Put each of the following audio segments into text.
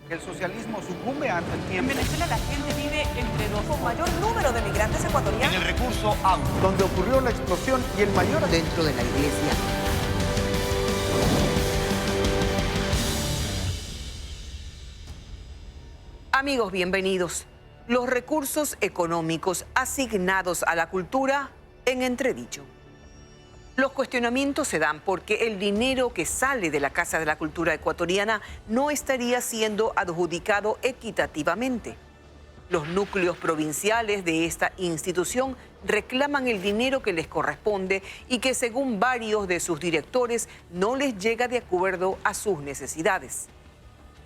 El socialismo sucumbe ante el En tiempo. Venezuela la gente vive entre dos. Con mayor número de migrantes En ecuatorianos. el recurso agua. Donde ocurrió la explosión y el mayor... dentro de la iglesia. Amigos, bienvenidos. Los recursos económicos asignados a la cultura en entredicho. Los cuestionamientos se dan porque el dinero que sale de la Casa de la Cultura ecuatoriana no estaría siendo adjudicado equitativamente. Los núcleos provinciales de esta institución reclaman el dinero que les corresponde y que, según varios de sus directores, no les llega de acuerdo a sus necesidades.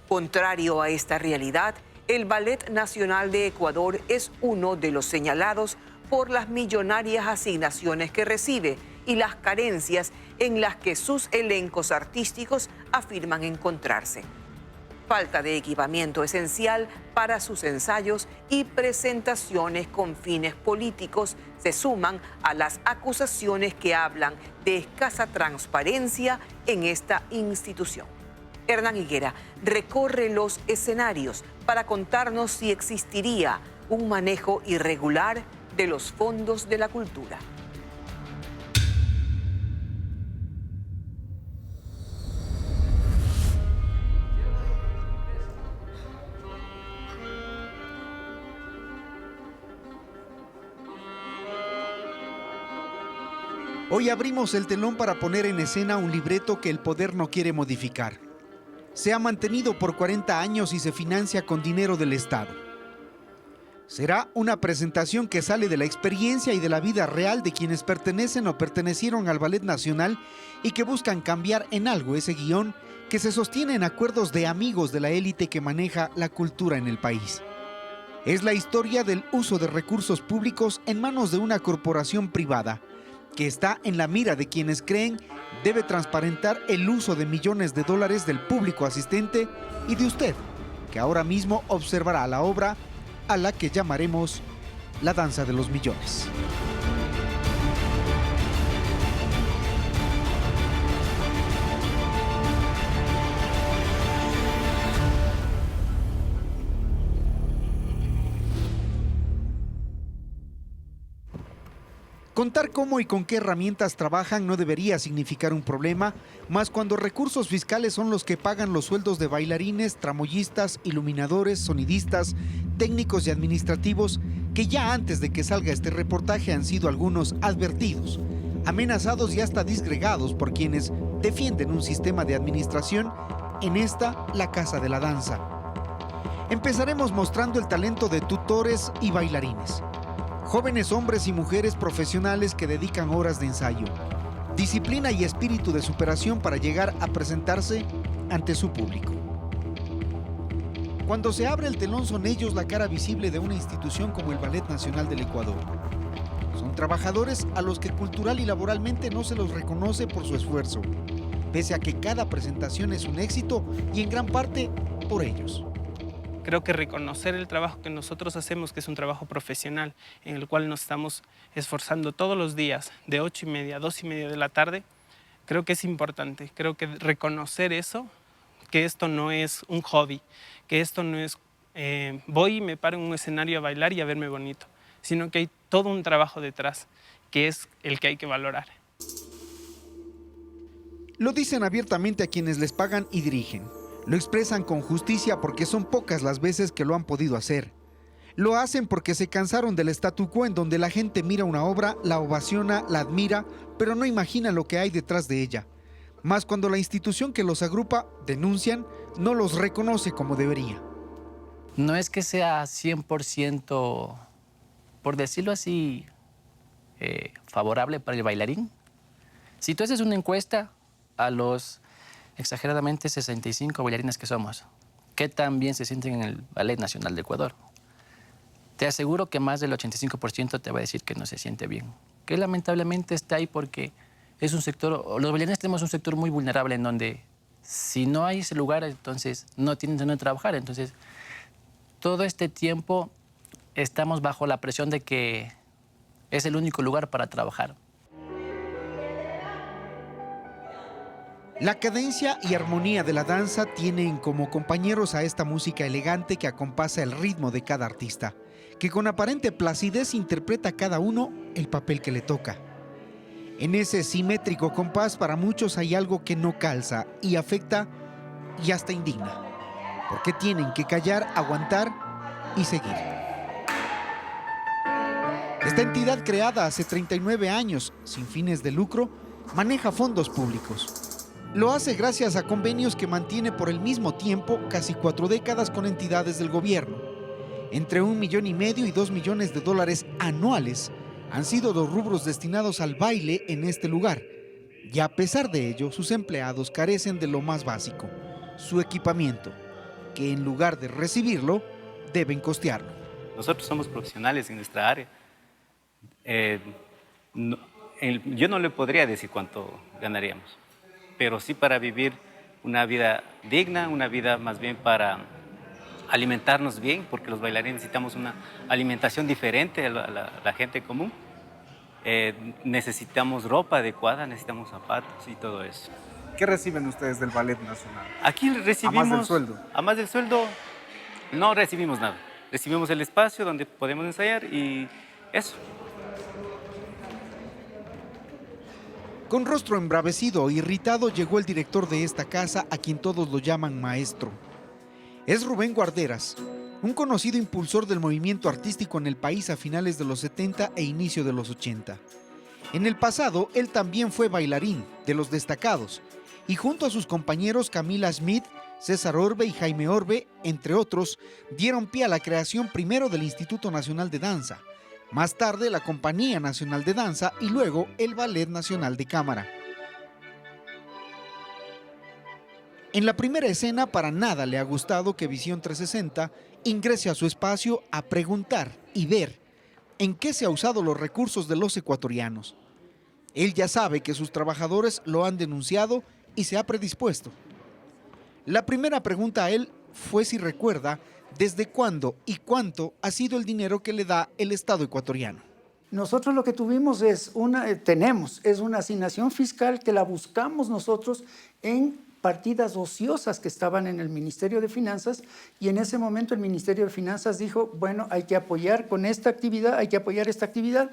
Contrario a esta realidad, el Ballet Nacional de Ecuador es uno de los señalados por las millonarias asignaciones que recibe y las carencias en las que sus elencos artísticos afirman encontrarse. Falta de equipamiento esencial para sus ensayos y presentaciones con fines políticos se suman a las acusaciones que hablan de escasa transparencia en esta institución. Hernán Higuera recorre los escenarios para contarnos si existiría un manejo irregular de los fondos de la cultura. Hoy abrimos el telón para poner en escena un libreto que el poder no quiere modificar. Se ha mantenido por 40 años y se financia con dinero del Estado. Será una presentación que sale de la experiencia y de la vida real de quienes pertenecen o pertenecieron al Ballet Nacional y que buscan cambiar en algo ese guión que se sostiene en acuerdos de amigos de la élite que maneja la cultura en el país. Es la historia del uso de recursos públicos en manos de una corporación privada que está en la mira de quienes creen debe transparentar el uso de millones de dólares del público asistente y de usted, que ahora mismo observará la obra a la que llamaremos La Danza de los Millones. Contar cómo y con qué herramientas trabajan no debería significar un problema, más cuando recursos fiscales son los que pagan los sueldos de bailarines, tramoyistas, iluminadores, sonidistas, técnicos y administrativos que ya antes de que salga este reportaje han sido algunos advertidos, amenazados y hasta disgregados por quienes defienden un sistema de administración en esta, la Casa de la Danza. Empezaremos mostrando el talento de tutores y bailarines. Jóvenes hombres y mujeres profesionales que dedican horas de ensayo, disciplina y espíritu de superación para llegar a presentarse ante su público. Cuando se abre el telón son ellos la cara visible de una institución como el Ballet Nacional del Ecuador. Son trabajadores a los que cultural y laboralmente no se los reconoce por su esfuerzo, pese a que cada presentación es un éxito y en gran parte por ellos. Creo que reconocer el trabajo que nosotros hacemos, que es un trabajo profesional, en el cual nos estamos esforzando todos los días, de 8:30 a 2:30 de la tarde, creo que es importante. Creo que reconocer eso, que esto no es un hobby, que esto no es voy y me paro en un escenario a bailar y a verme bonito, sino que hay todo un trabajo detrás, que es el que hay que valorar. Lo dicen abiertamente a quienes les pagan y dirigen. Lo expresan con justicia porque son pocas las veces que lo han podido hacer. Lo hacen porque se cansaron del statu quo en donde la gente mira una obra, la ovaciona, la admira, pero no imagina lo que hay detrás de ella. Más cuando la institución que los agrupa, denuncian, no los reconoce como debería. No es que sea 100%, por decirlo así, favorable para el bailarín. Si tú haces una encuesta a los exageradamente 65 bailarines que somos, ¿qué tan bien se sienten en el Ballet Nacional de Ecuador? Te aseguro que más del 85% te va a decir que no se siente bien. Que lamentablemente está ahí porque es un sector, los bailarines tenemos un sector muy vulnerable en donde si no hay ese lugar, entonces no tienen donde trabajar. Entonces, todo este tiempo estamos bajo la presión de que es el único lugar para trabajar. La cadencia y armonía de la danza tienen como compañeros a esta música elegante que acompasa el ritmo de cada artista, que con aparente placidez interpreta cada uno el papel que le toca. En ese simétrico compás para muchos hay algo que no calza y afecta y hasta indigna, porque tienen que callar, aguantar y seguir. Esta entidad, creada hace 39 años, sin fines de lucro, maneja fondos públicos. Lo hace gracias a convenios que mantiene por el mismo tiempo casi 4 décadas con entidades del gobierno. Entre $1,5 millones y $2 millones anuales han sido los rubros destinados al baile en este lugar. Y a pesar de ello, sus empleados carecen de lo más básico, su equipamiento, que en lugar de recibirlo, deben costearlo. Nosotros somos profesionales en nuestra área. Yo no le podría decir cuánto ganaríamos, pero sí para vivir una vida digna, una vida más bien para alimentarnos bien, porque los bailarines necesitamos una alimentación diferente a la gente común. Necesitamos ropa adecuada, necesitamos zapatos y todo eso. ¿Qué reciben ustedes del Ballet Nacional? Aquí recibimos... ¿A más del sueldo? A más del sueldo no recibimos nada. Recibimos el espacio donde podemos ensayar y eso. Con rostro embravecido e irritado llegó el director de esta casa, a quien todos lo llaman maestro. Es Rubén Guarderas, un conocido impulsor del movimiento artístico en el país a finales de los 70 e inicio de los 80. En el pasado, él también fue bailarín, de los destacados, y junto a sus compañeros Camila Smith, César Orbe y Jaime Orbe, entre otros, dieron pie a la creación primero del Instituto Nacional de Danza, más tarde la Compañía Nacional de Danza y luego el Ballet Nacional de Cámara. En la primera escena, para nada le ha gustado que Visión 360 ingrese a su espacio a preguntar y ver en qué se ha usado los recursos de los ecuatorianos. Él ya sabe que sus trabajadores lo han denunciado y se ha predispuesto. La primera pregunta a él fue si recuerda desde cuándo y cuánto ha sido el dinero que le da el Estado ecuatoriano. Nosotros lo que tuvimos es una asignación fiscal que la buscamos nosotros en partidas ociosas que estaban en el Ministerio de Finanzas, y en ese momento el Ministerio de Finanzas dijo, bueno, hay que apoyar con esta actividad, hay que apoyar esta actividad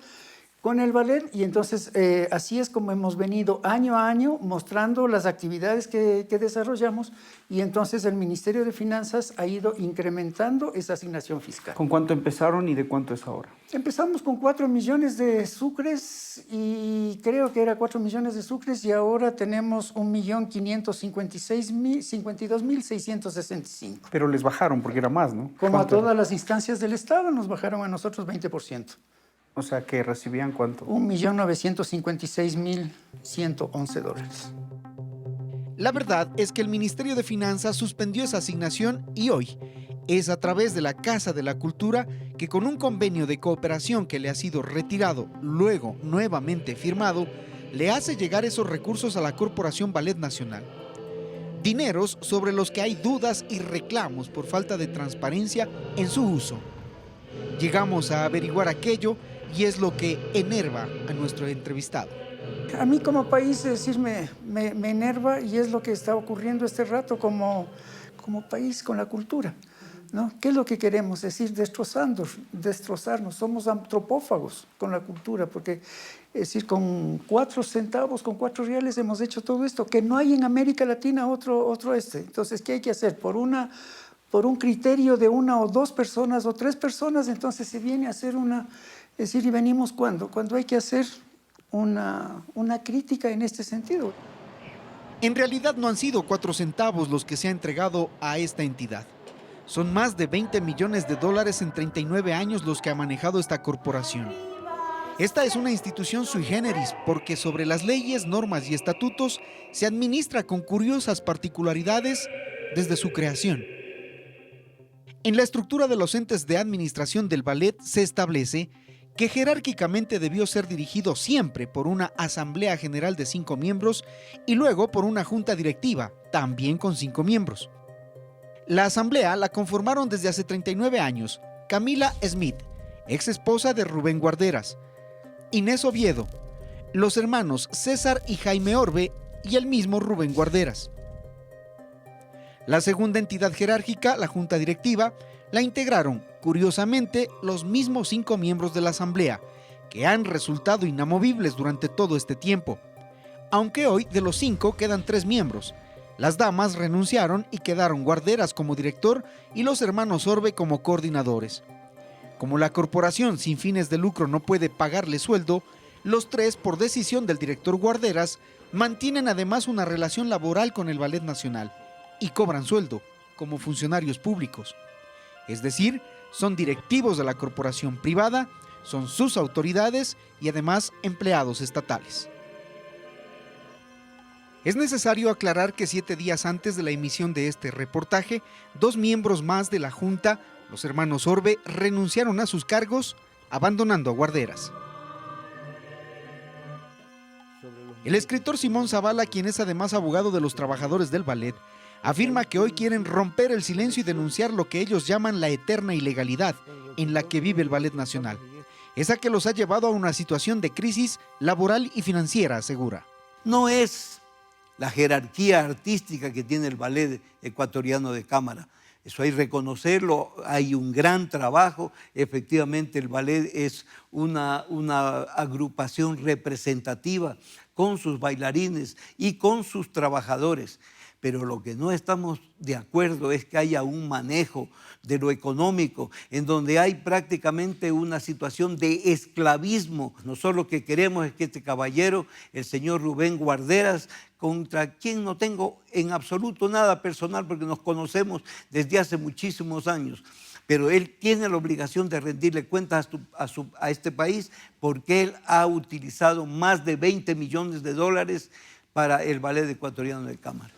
con el ballet, y entonces así es como hemos venido año a año mostrando las actividades que desarrollamos, y entonces el Ministerio de Finanzas ha ido incrementando esa asignación fiscal. ¿Con cuánto empezaron y de cuánto es ahora? Empezamos con 4 millones de sucres, y creo que era 4 millones de sucres, y ahora tenemos 1.552.665. Pero les bajaron porque era más, ¿no? Como a ¿Cuánto? todas las instancias del Estado, nos bajaron a nosotros 20%. O sea, que recibían ¿cuánto? 1.956.111 dólares. La verdad es que el Ministerio de Finanzas suspendió esa asignación y hoy es a través de la Casa de la Cultura que, con un convenio de cooperación que le ha sido retirado, luego nuevamente firmado, le hace llegar esos recursos a la Corporación Ballet Nacional. Dineros sobre los que hay dudas y reclamos por falta de transparencia en su uso. Llegamos a averiguar aquello y es lo que enerva a nuestro entrevistado. A mí como país, es decir, me enerva, y es lo que está ocurriendo este rato como país con la cultura, ¿no? ¿Qué es lo que queremos? Es decir, destrozarnos. Somos antropófagos con la cultura, porque es decir, con 4 centavos, con 4 reales hemos hecho todo esto, que no hay en América Latina otro. Entonces, ¿qué hay que hacer? Por un criterio de 1 o 2 personas o 3 personas, entonces se viene a hacer es decir, ¿y venimos cuándo? Cuando hay que hacer una crítica en este sentido. En realidad no han sido 4 centavos los que se ha entregado a esta entidad. Son más de $20 millones en 39 años los que ha manejado esta corporación. Esta es una institución sui generis porque sobre las leyes, normas y estatutos se administra con curiosas particularidades desde su creación. En la estructura de los entes de administración del ballet se establece que jerárquicamente debió ser dirigido siempre por una Asamblea General de 5 miembros y luego por una Junta Directiva, también con 5 miembros. La Asamblea la conformaron desde hace 39 años Camila Smith, ex esposa de Rubén Guarderas, Inés Oviedo, los hermanos César y Jaime Orbe y el mismo Rubén Guarderas. La segunda entidad jerárquica, la Junta Directiva, la integraron, curiosamente, los mismos 5 miembros de la Asamblea, que han resultado inamovibles durante todo este tiempo. Aunque hoy de los 5 quedan 3 miembros. Las damas renunciaron y quedaron Guarderas como director y los hermanos Orbe como coordinadores. Como la corporación sin fines de lucro no puede pagarle sueldo, los 3, por decisión del director Guarderas, mantienen además una relación laboral con el Ballet Nacional y cobran sueldo como funcionarios públicos. Es decir, son directivos de la corporación privada, son sus autoridades y además empleados estatales. Es necesario aclarar que 7 días antes de la emisión de este reportaje, 2 miembros más de la Junta, los hermanos Orbe, renunciaron a sus cargos, abandonando a Guarderas. El escritor Simón Zavala, quien es además abogado de los trabajadores del ballet, afirma que hoy quieren romper el silencio y denunciar lo que ellos llaman la eterna ilegalidad en la que vive el Ballet Nacional, esa que los ha llevado a una situación de crisis laboral y financiera, asegura. No es la jerarquía artística que tiene el ballet ecuatoriano de cámara. Eso hay que reconocerlo, hay un gran trabajo. Efectivamente, el ballet es una agrupación representativa con sus bailarines y con sus trabajadores. Pero lo que no estamos de acuerdo es que haya un manejo de lo económico, en donde hay prácticamente una situación de esclavismo. Nosotros lo que queremos es que este caballero, el señor Rubén Guarderas, contra quien no tengo en absoluto nada personal porque nos conocemos desde hace muchísimos años, pero él tiene la obligación de rendirle cuentas a este país porque él ha utilizado más de 20 millones de dólares para el ballet ecuatoriano de cámara.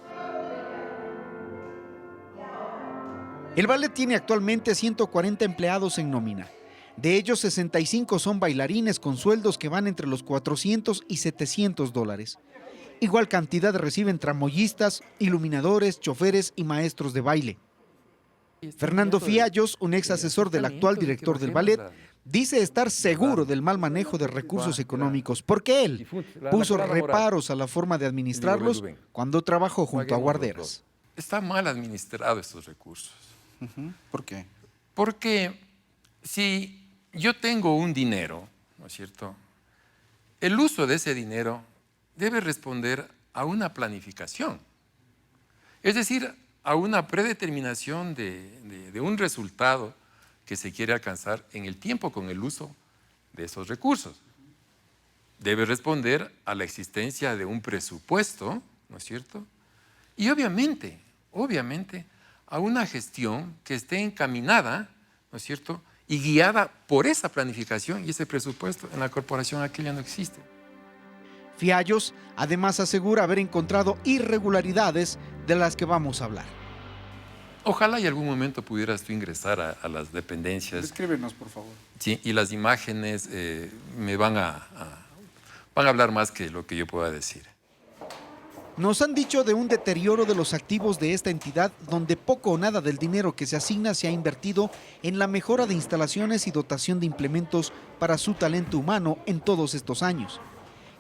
El ballet tiene actualmente 140 empleados en nómina. De ellos, 65 son bailarines con sueldos que van entre los 400 y 700 dólares. Igual cantidad reciben tramoyistas, iluminadores, choferes y maestros de baile. Fernando Fiallos, un ex asesor del actual director del ballet, dice estar seguro del mal manejo de recursos económicos porque él puso reparos a la forma de administrarlos cuando trabajó junto a Guarderas. Está mal administrado estos recursos. ¿Por qué? Porque si yo tengo un dinero, ¿no es cierto? El uso de ese dinero debe responder a una planificación. Es decir, a una predeterminación de un resultado que se quiere alcanzar en el tiempo con el uso de esos recursos. Debe responder a la existencia de un presupuesto, ¿no es cierto? Y obviamente, a una gestión que esté encaminada, ¿no es cierto?, y guiada por esa planificación y ese presupuesto. En la corporación aquella no existe. Fiallos además asegura haber encontrado irregularidades de las que vamos a hablar. Ojalá y algún momento pudieras tú ingresar a las dependencias. Descríbenos, por favor. Sí, y las imágenes me van a hablar más que lo que yo pueda decir. Nos han dicho de un deterioro de los activos de esta entidad donde poco o nada del dinero que se asigna se ha invertido en la mejora de instalaciones y dotación de implementos para su talento humano en todos estos años.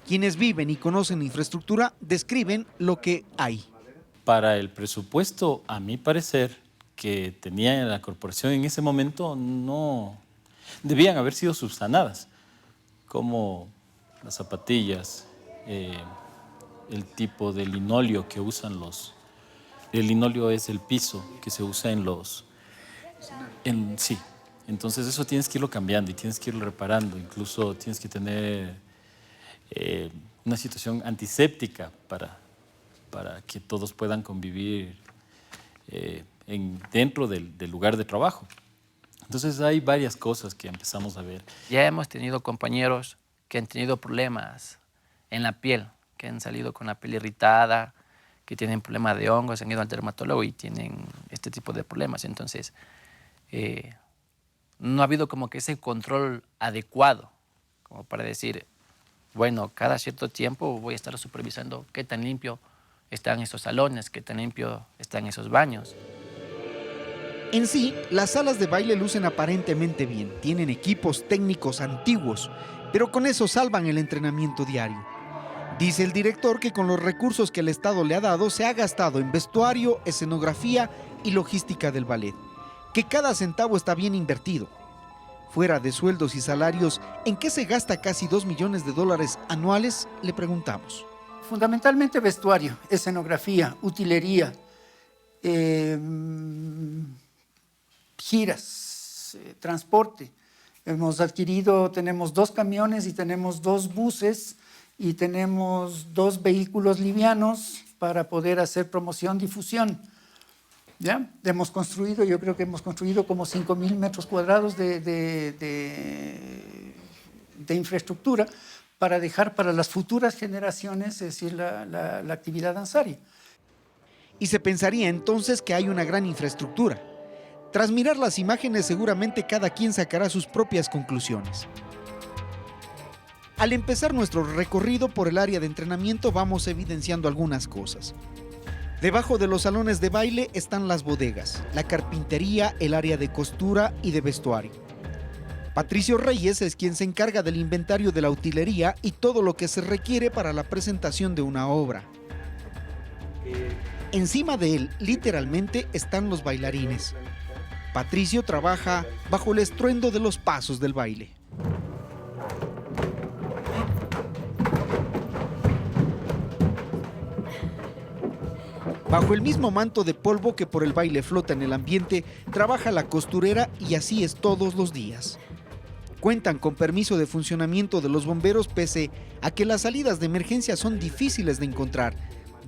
Quienes viven y conocen la infraestructura describen lo que hay. Para el presupuesto, a mi parecer, que tenía la corporación en ese momento, no debían haber sido subsanadas, como las zapatillas, el tipo de linóleo que usan los... El linóleo es el piso que se usa en los... sí, entonces eso tienes que irlo cambiando y tienes que irlo reparando, incluso tienes que tener una situación antiséptica para que todos puedan convivir dentro del lugar de trabajo. Entonces hay varias cosas que empezamos a ver. Ya hemos tenido compañeros que han tenido problemas en la piel, que han salido con la piel irritada, que tienen problemas de hongos, han ido al dermatólogo y tienen este tipo de problemas. Entonces, no ha habido como que ese control adecuado, como para decir, bueno, cada cierto tiempo voy a estar supervisando qué tan limpio están esos salones, qué tan limpio están esos baños. En sí, las salas de baile lucen aparentemente bien, tienen equipos técnicos antiguos, pero con eso salvan el entrenamiento diario. Dice el director que con los recursos que el Estado le ha dado se ha gastado en vestuario, escenografía y logística del ballet, que cada centavo está bien invertido. Fuera de sueldos y salarios, ¿en qué se gasta casi $2 millones anuales? Le preguntamos. Fundamentalmente vestuario, escenografía, utilería, giras, transporte. Tenemos 2 camiones y tenemos 2 buses y tenemos 2 vehículos livianos para poder hacer promoción, difusión. ¿Ya? Yo creo que hemos construido como 5.000 metros cuadrados de infraestructura para dejar para las futuras generaciones, es decir, la actividad danzaria. Y se pensaría entonces que hay una gran infraestructura. Tras mirar las imágenes, seguramente cada quien sacará sus propias conclusiones. Al empezar nuestro recorrido por el área de entrenamiento, vamos evidenciando algunas cosas. Debajo de los salones de baile están las bodegas, la carpintería, el área de costura y de vestuario. Patricio Reyes es quien se encarga del inventario de la utilería y todo lo que se requiere para la presentación de una obra. Encima de él, literalmente, están los bailarines. Patricio trabaja bajo el estruendo de los pasos del baile. Bajo el mismo manto de polvo que por el baile flota en el ambiente, trabaja la costurera y así es todos los días. Cuentan con permiso de funcionamiento de los bomberos pese a que las salidas de emergencia son difíciles de encontrar.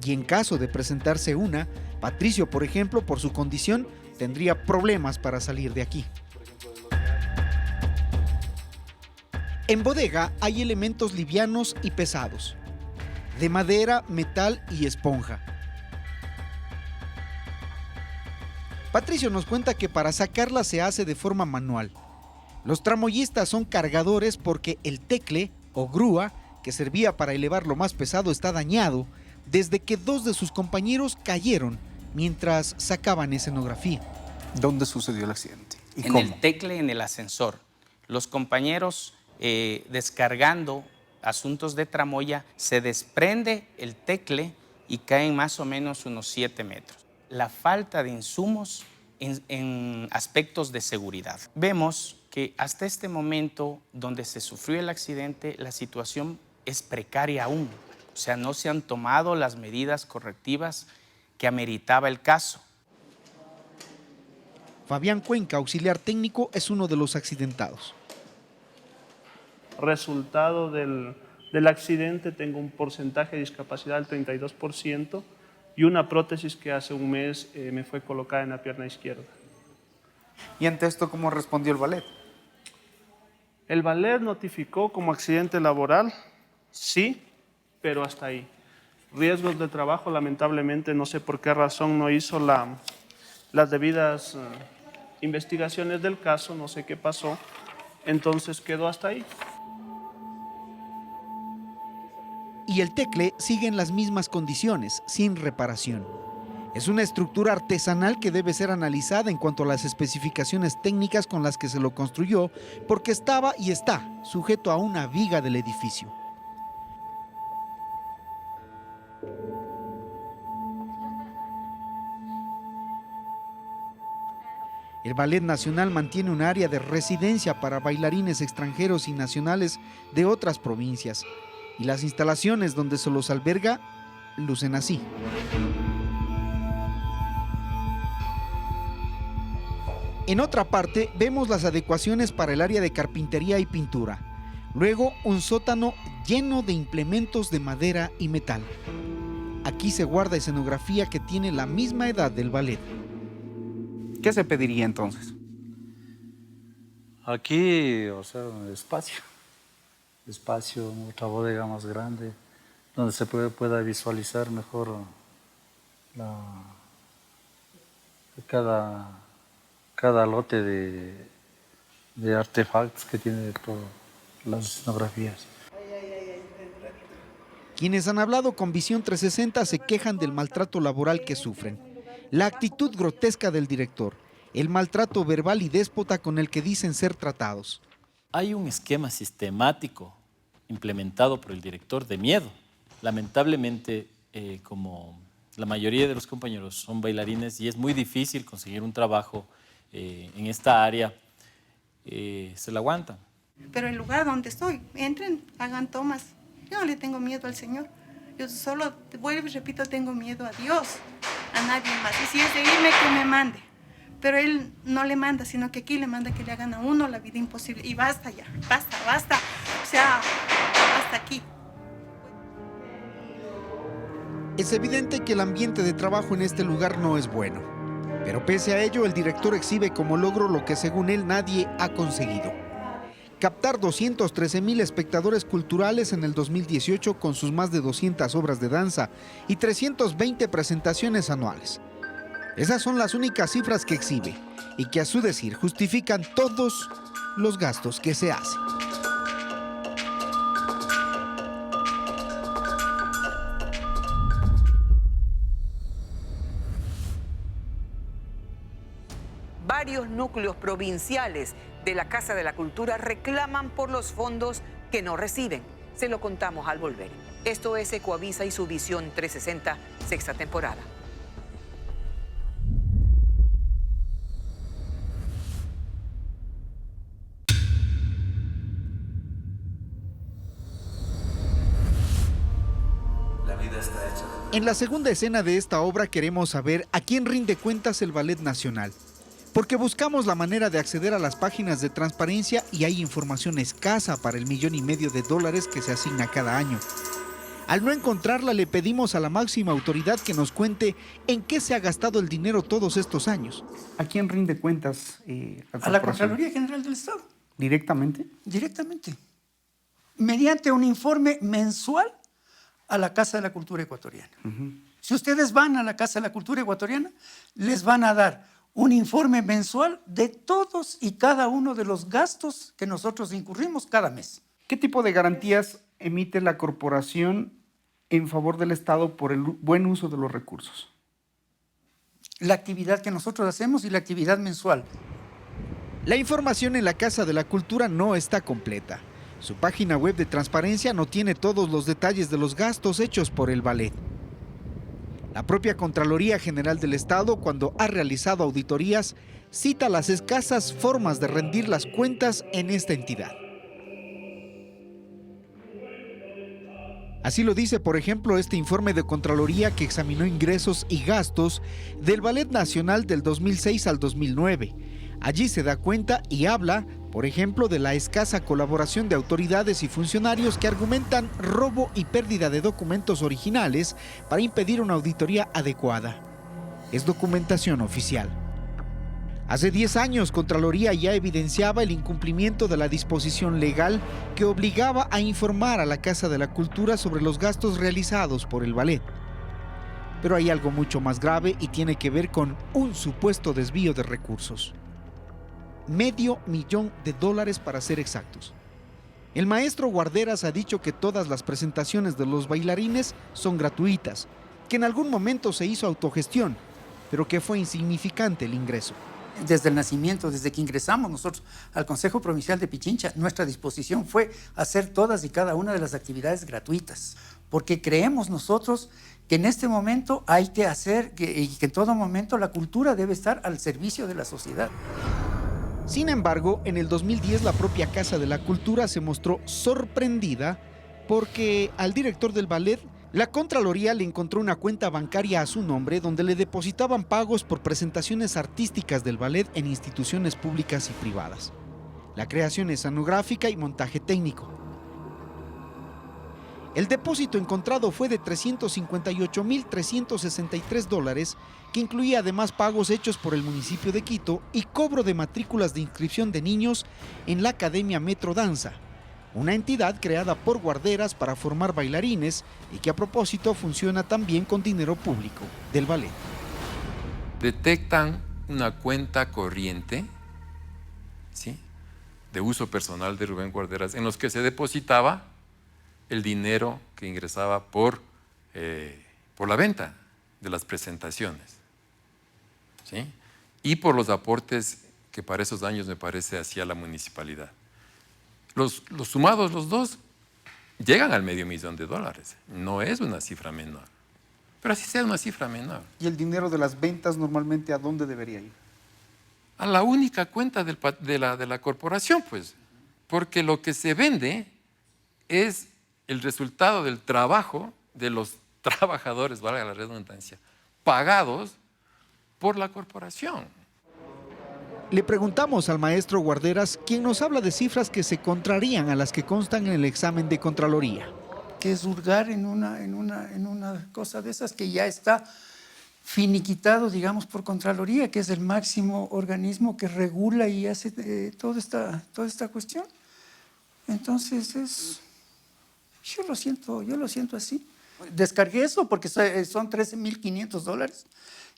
Y en caso de presentarse una, Patricio, por ejemplo, por su condición, tendría problemas para salir de aquí. En bodega hay elementos livianos y pesados, de madera, metal y esponja. Patricio nos cuenta que para sacarla se hace de forma manual. Los tramoyistas son cargadores porque el tecle o grúa que servía para elevar lo más pesado está dañado desde que 2 de sus compañeros cayeron mientras sacaban escenografía. ¿Dónde sucedió el accidente? ¿Y en cómo? el tecle, en el ascensor. Los compañeros descargando asuntos de tramoya, se desprende el tecle y caen más o menos unos 7 metros. La falta de insumos en aspectos de seguridad. Vemos que hasta este momento donde se sufrió el accidente, la situación es precaria aún. O sea, no se han tomado las medidas correctivas que ameritaba el caso. Fabián Cuenca, auxiliar técnico, es uno de los accidentados. Resultado del accidente, tengo un porcentaje de discapacidad del 32% y una prótesis que hace un mes me fue colocada en la pierna izquierda. ¿Y ante esto cómo respondió el ballet? El ballet notificó como accidente laboral, sí, pero hasta ahí. Riesgos de trabajo, lamentablemente, no sé por qué razón no hizo las debidas investigaciones del caso, no sé qué pasó, entonces quedó hasta ahí. Y el tecle sigue en las mismas condiciones, sin reparación. Es una estructura artesanal que debe ser analizada en cuanto a las especificaciones técnicas con las que se lo construyó, porque estaba y está sujeto a una viga del edificio. El Ballet Nacional mantiene un área de residencia para bailarines extranjeros y nacionales de otras provincias, y las instalaciones donde se los alberga lucen así. En otra parte vemos las adecuaciones para el área de carpintería y pintura. Luego un sótano lleno de implementos de madera y metal. Aquí se guarda escenografía que tiene la misma edad del ballet. ¿Qué se pediría entonces? Aquí, o sea, espacio, otra bodega más grande, donde se pueda visualizar mejor cada lote de artefactos que tiene todas las escenografías. Quienes han hablado con Visión 360 se quejan del maltrato laboral que sufren, la actitud grotesca del director, el maltrato verbal y déspota con el que dicen ser tratados. Hay un esquema sistemático implementado por el director de miedo. lamentablemente, como la mayoría de los compañeros son bailarines y es muy difícil conseguir un trabajo en esta área, se la aguantan. Pero el lugar donde estoy, entren, hagan tomas. Yo no le tengo miedo al Señor. Yo solo, vuelvo y repito, tengo miedo a Dios, a nadie más. Y si es de irme, que me mande. Pero Él no le manda, sino que aquí le manda que le hagan a uno la vida imposible. Y basta ya, basta, basta. O sea, hasta aquí. Es evidente que el ambiente de trabajo en este lugar no es bueno. Pero pese a ello, el director exhibe como logro lo que según él nadie ha conseguido: captar 213,000 espectadores culturales en el 2018 con sus más de 200 obras de danza y 320 presentaciones anuales. Esas son las únicas cifras que exhibe y que a su decir justifican todos los gastos que se hacen. Varios núcleos provinciales de la Casa de la Cultura reclaman por los fondos que no reciben. Se lo contamos al volver. Esto es Ecoavisa y su Visión 360, sexta temporada. En la segunda escena de esta obra queremos saber a quién rinde cuentas el Ballet Nacional, porque buscamos la manera de acceder a las páginas de transparencia y hay información escasa para el $1,500,000 que se asigna cada año. Al no encontrarla, le pedimos a la máxima autoridad que nos cuente en qué se ha gastado el dinero todos estos años. ¿A quién rinde cuentas A la Contraloría General del Estado. ¿Directamente? Directamente. Mediante un informe mensual a la Casa de la Cultura Ecuatoriana. Si ustedes van a la Casa de la Cultura Ecuatoriana, les van a dar un informe mensual de todos y cada uno de los gastos que nosotros incurrimos cada mes. ¿Qué tipo de garantías emite la corporación en favor del Estado por el buen uso de los recursos? La actividad que nosotros hacemos y la actividad mensual. La información en la Casa de la Cultura no está completa. Su página web de transparencia no tiene todos los detalles de los gastos hechos por el ballet. La propia Contraloría General del Estado, cuando ha realizado auditorías, cita las escasas formas de rendir las cuentas en esta entidad. Así lo dice, por ejemplo, este informe de Contraloría que examinó ingresos y gastos del Ballet Nacional del 2006 al 2009. Allí se da cuenta y habla, por ejemplo, de la escasa colaboración de autoridades y funcionarios que argumentan robo y pérdida de documentos originales para impedir una auditoría adecuada. Es documentación oficial. Hace 10 años, Contraloría ya evidenciaba el incumplimiento de la disposición legal que obligaba a informar a la Casa de la Cultura sobre los gastos realizados por el ballet. Pero hay algo mucho más grave y tiene que ver con un supuesto desvío de recursos. $500,000 para ser exactos. El maestro Guarderas ha dicho que todas las presentaciones de los bailarines son gratuitas, que en algún momento se hizo autogestión, pero que fue insignificante el ingreso. Desde el nacimiento, desde que ingresamos nosotros al Consejo Provincial de Pichincha, nuestra disposición fue hacer todas y cada una de las actividades gratuitas, porque creemos nosotros que en este momento hay que hacer, y que en todo momento la cultura debe estar al servicio de la sociedad. Sin embargo, en el 2010 la propia Casa de la Cultura se mostró sorprendida porque al director del ballet, la Contraloría le encontró una cuenta bancaria a su nombre donde le depositaban pagos por presentaciones artísticas del ballet en instituciones públicas y privadas. La creación escenográfica y montaje técnico. El depósito encontrado fue de $358,363, que incluía además pagos hechos por el municipio de Quito y cobro de matrículas de inscripción de niños en la Academia Metro Danza, una entidad creada por Guarderas para formar bailarines y que a propósito funciona también con dinero público del ballet. Detectan una cuenta corriente, ¿sí?, de uso personal de Rubén Guarderas, en los que se depositaba el dinero que ingresaba por la venta de las presentaciones, ¿sí?, y por los aportes que para esos años me parece hacía la municipalidad. Los sumados los dos llegan al $500,000. No es una cifra menor. Pero así sea una cifra menor. ¿Y el dinero de las ventas normalmente a dónde debería ir? A la única cuenta de la corporación, pues. Porque lo que se vende es el resultado del trabajo de los trabajadores, valga la redundancia, pagados por la corporación. Le preguntamos al maestro Guarderas, quien nos habla de cifras que se contrarían a las que constan en el examen de Contraloría. Que es hurgar en una cosa de esas que ya está finiquitado, digamos, por Contraloría, que es el máximo organismo que regula y hace toda esta cuestión. Entonces, yo lo siento así. Descargué eso porque son $13,500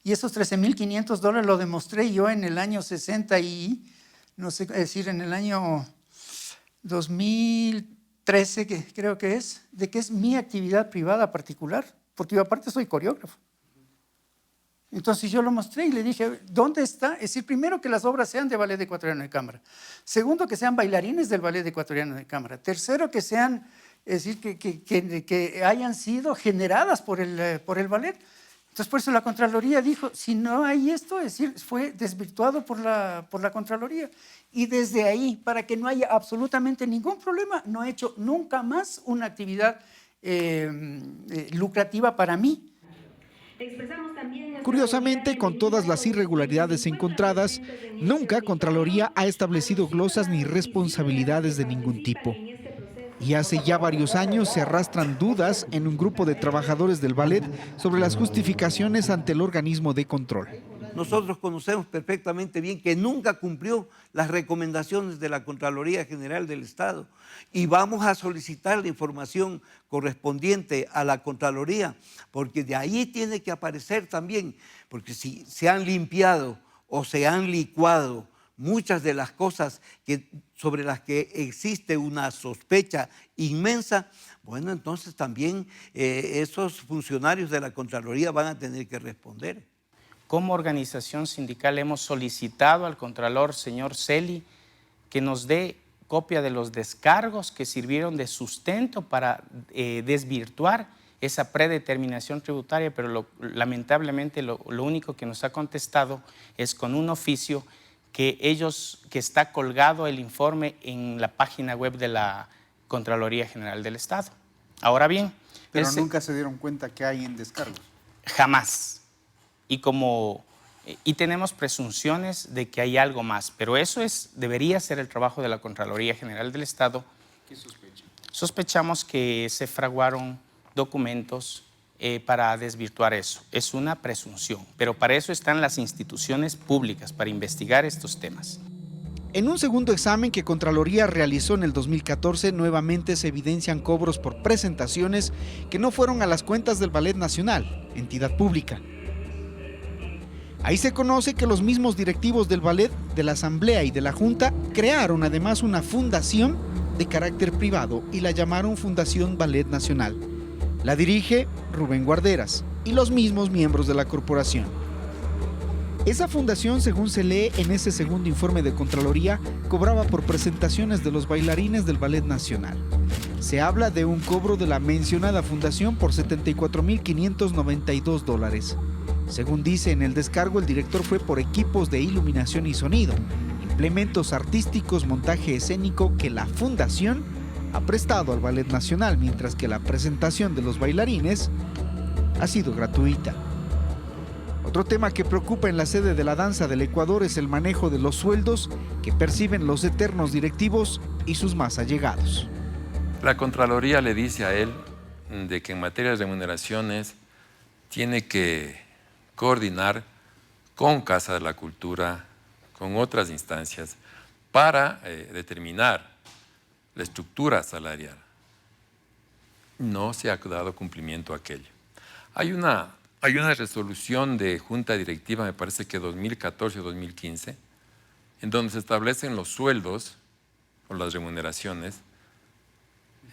y esos $13,500 lo demostré yo en el año 60 y, no sé, es decir, en el año 2013, que creo que es, de que es mi actividad privada particular, porque yo aparte soy coreógrafo. Entonces yo lo mostré y le dije, ¿dónde está? Es decir, primero que las obras sean de Ballet Ecuatoriano de Cámara. Segundo, que sean bailarines del Ballet Ecuatoriano de Cámara. Tercero, que sean, es decir, que hayan sido generadas por el ballet. Entonces por eso la Contraloría dijo, si no hay esto, es decir, fue desvirtuado por la Contraloría. Y desde ahí, para que no haya absolutamente ningún problema, no he hecho nunca más una actividad lucrativa para mí. Curiosamente, con todas las irregularidades encontradas, nunca Contraloría ha establecido glosas ni responsabilidades de ningún tipo. Y hace ya varios años se arrastran dudas en un grupo de trabajadores del ballet sobre las justificaciones ante el organismo de control. Nosotros conocemos perfectamente bien que nunca cumplió las recomendaciones de la Contraloría General del Estado y vamos a solicitar la información correspondiente a la Contraloría, porque de ahí tiene que aparecer también, porque si se han limpiado o se han licuado muchas de las cosas sobre las que existe una sospecha inmensa, bueno, entonces también esos funcionarios de la Contraloría van a tener que responder. Como organización sindical hemos solicitado al Contralor, señor Celi, que nos dé copia de los descargos que sirvieron de sustento para desvirtuar esa predeterminación tributaria, pero lamentablemente lo único que nos ha contestado es con un oficio que está colgado el informe en la página web de la Contraloría General del Estado. Ahora bien... Pero nunca se dieron cuenta que hay en descargos. Jamás. Y tenemos presunciones de que hay algo más, pero eso debería ser el trabajo de la Contraloría General del Estado. ¿Qué sospechan? Sospechamos que se fraguaron documentos para desvirtuar eso. Es una presunción, pero para eso están las instituciones públicas, para investigar estos temas. En un segundo examen que Contraloría realizó en el 2014, nuevamente se evidencian cobros por presentaciones que no fueron a las cuentas del Ballet Nacional, entidad pública. Ahí se conoce que los mismos directivos del ballet, de la Asamblea y de la Junta crearon además una fundación de carácter privado y la llamaron Fundación Ballet Nacional. La dirige Rubén Guarderas y los mismos miembros de la corporación. Esa fundación, según se lee en ese segundo informe de Contraloría, cobraba por presentaciones de los bailarines del Ballet Nacional. Se habla de un cobro de la mencionada fundación por $74,592. Según dice en el descargo, el director fue por equipos de iluminación y sonido, implementos artísticos, montaje escénico que la fundación ha prestado al Ballet Nacional, mientras que la presentación de los bailarines ha sido gratuita. Otro tema que preocupa en la sede de la danza del Ecuador es el manejo de los sueldos que perciben los eternos directivos y sus más allegados. La Contraloría le dice a él de que en materia de remuneraciones tiene que coordinar con Casa de la Cultura, con otras instancias, para determinar la estructura salarial. No se ha dado cumplimiento a aquello. Hay una resolución de Junta Directiva, me parece que 2014 o 2015, en donde se establecen los sueldos o las remuneraciones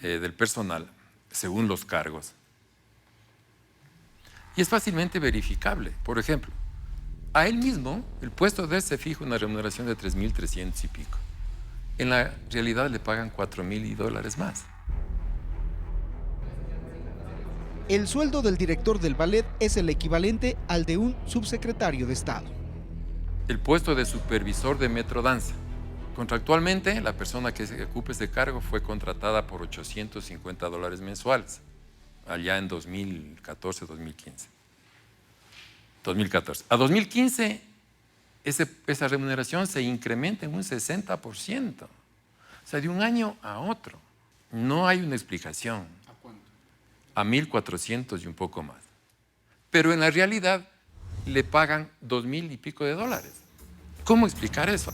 del personal según los cargos. Y es fácilmente verificable. Por ejemplo, a él mismo, el puesto de él se fija una remuneración de 3.300 y pico. En la realidad le pagan $4,000 más. El sueldo del director del ballet es el equivalente al de un subsecretario de Estado. El puesto de supervisor de Metrodanza. Contractualmente, la persona que ocupe ese cargo fue contratada por $850 mensuales, allá en 2014-2015. 2014. A 2015, esa remuneración se incrementa en un 60%. O sea, de un año a otro. No hay una explicación. ¿A cuánto? A 1.400 y un poco más. Pero en la realidad le pagan 2.000 y pico de dólares. ¿Cómo explicar eso?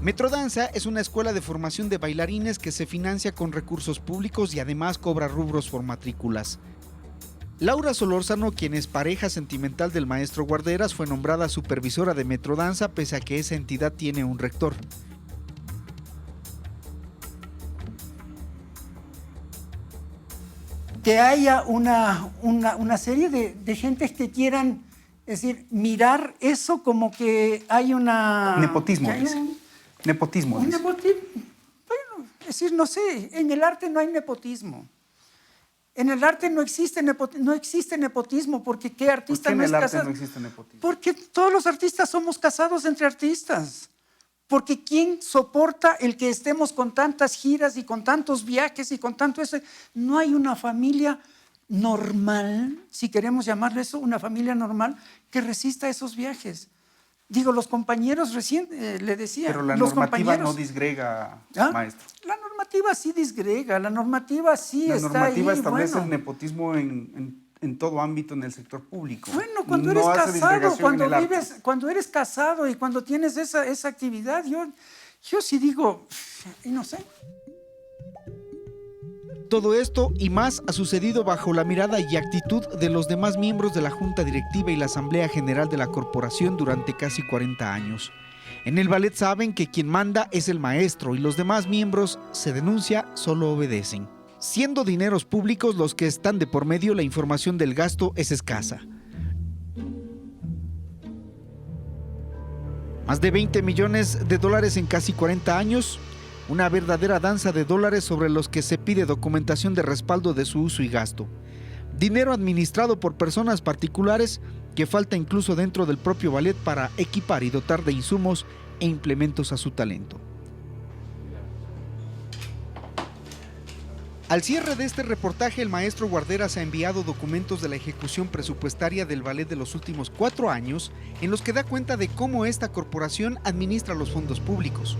Metrodanza es una escuela de formación de bailarines que se financia con recursos públicos y además cobra rubros por matrículas. Laura Solórzano, quien es pareja sentimental del maestro Guarderas, fue nombrada supervisora de Metrodanza pese a que esa entidad tiene un rector. Que haya una serie de gentes que quieran, es decir, mirar eso como que hay una... Nepotismo, que hay dice. Nepotismo, un dice. nepotismo. Bueno, es decir, no sé, en el arte no hay nepotismo. En el arte no existe nepotismo, porque ¿qué artista ¿Por qué en no es el arte casado? no existe nepotismo? Porque todos los artistas somos casados entre artistas. Porque ¿quién soporta el que estemos con tantas giras y con tantos viajes y con tanto eso? No hay una familia normal, si queremos llamarle eso, una familia normal que resista esos viajes. Digo, los compañeros recién le decía. Pero la los normativa compañeros, no disgrega, ¿ah? maestro. La normativa sí disgrega, la normativa sí La está normativa ahí. establece Bueno. el nepotismo en todo ámbito en el sector público. Bueno, cuando No eres hace casado, disgregación en el arte. cuando eres casado y cuando tienes esa actividad, yo sí digo, y no sé. Todo esto y más ha sucedido bajo la mirada y actitud de los demás miembros de la Junta Directiva y la Asamblea General de la Corporación durante casi 40 años. En el ballet saben que quien manda es el maestro y los demás miembros, se denuncia, solo obedecen. Siendo dineros públicos los que están de por medio, la información del gasto es escasa. Más de $20 millones en casi 40 años, una verdadera danza de dólares sobre los que se pide documentación de respaldo de su uso y gasto. Dinero administrado por personas particulares que falta incluso dentro del propio ballet para equipar y dotar de insumos e implementos a su talento. Al cierre de este reportaje, el maestro Guarderas ha enviado documentos de la ejecución presupuestaria del ballet de los últimos 4 años, en los que da cuenta de cómo esta corporación administra los fondos públicos.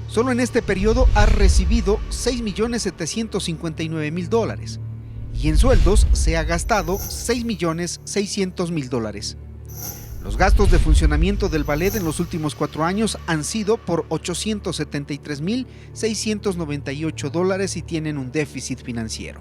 Solo en este periodo ha recibido $6.759.000 y en sueldos se ha gastado $6.600.000. Los gastos de funcionamiento del ballet en los últimos 4 años han sido por $873.698 y tienen un déficit financiero.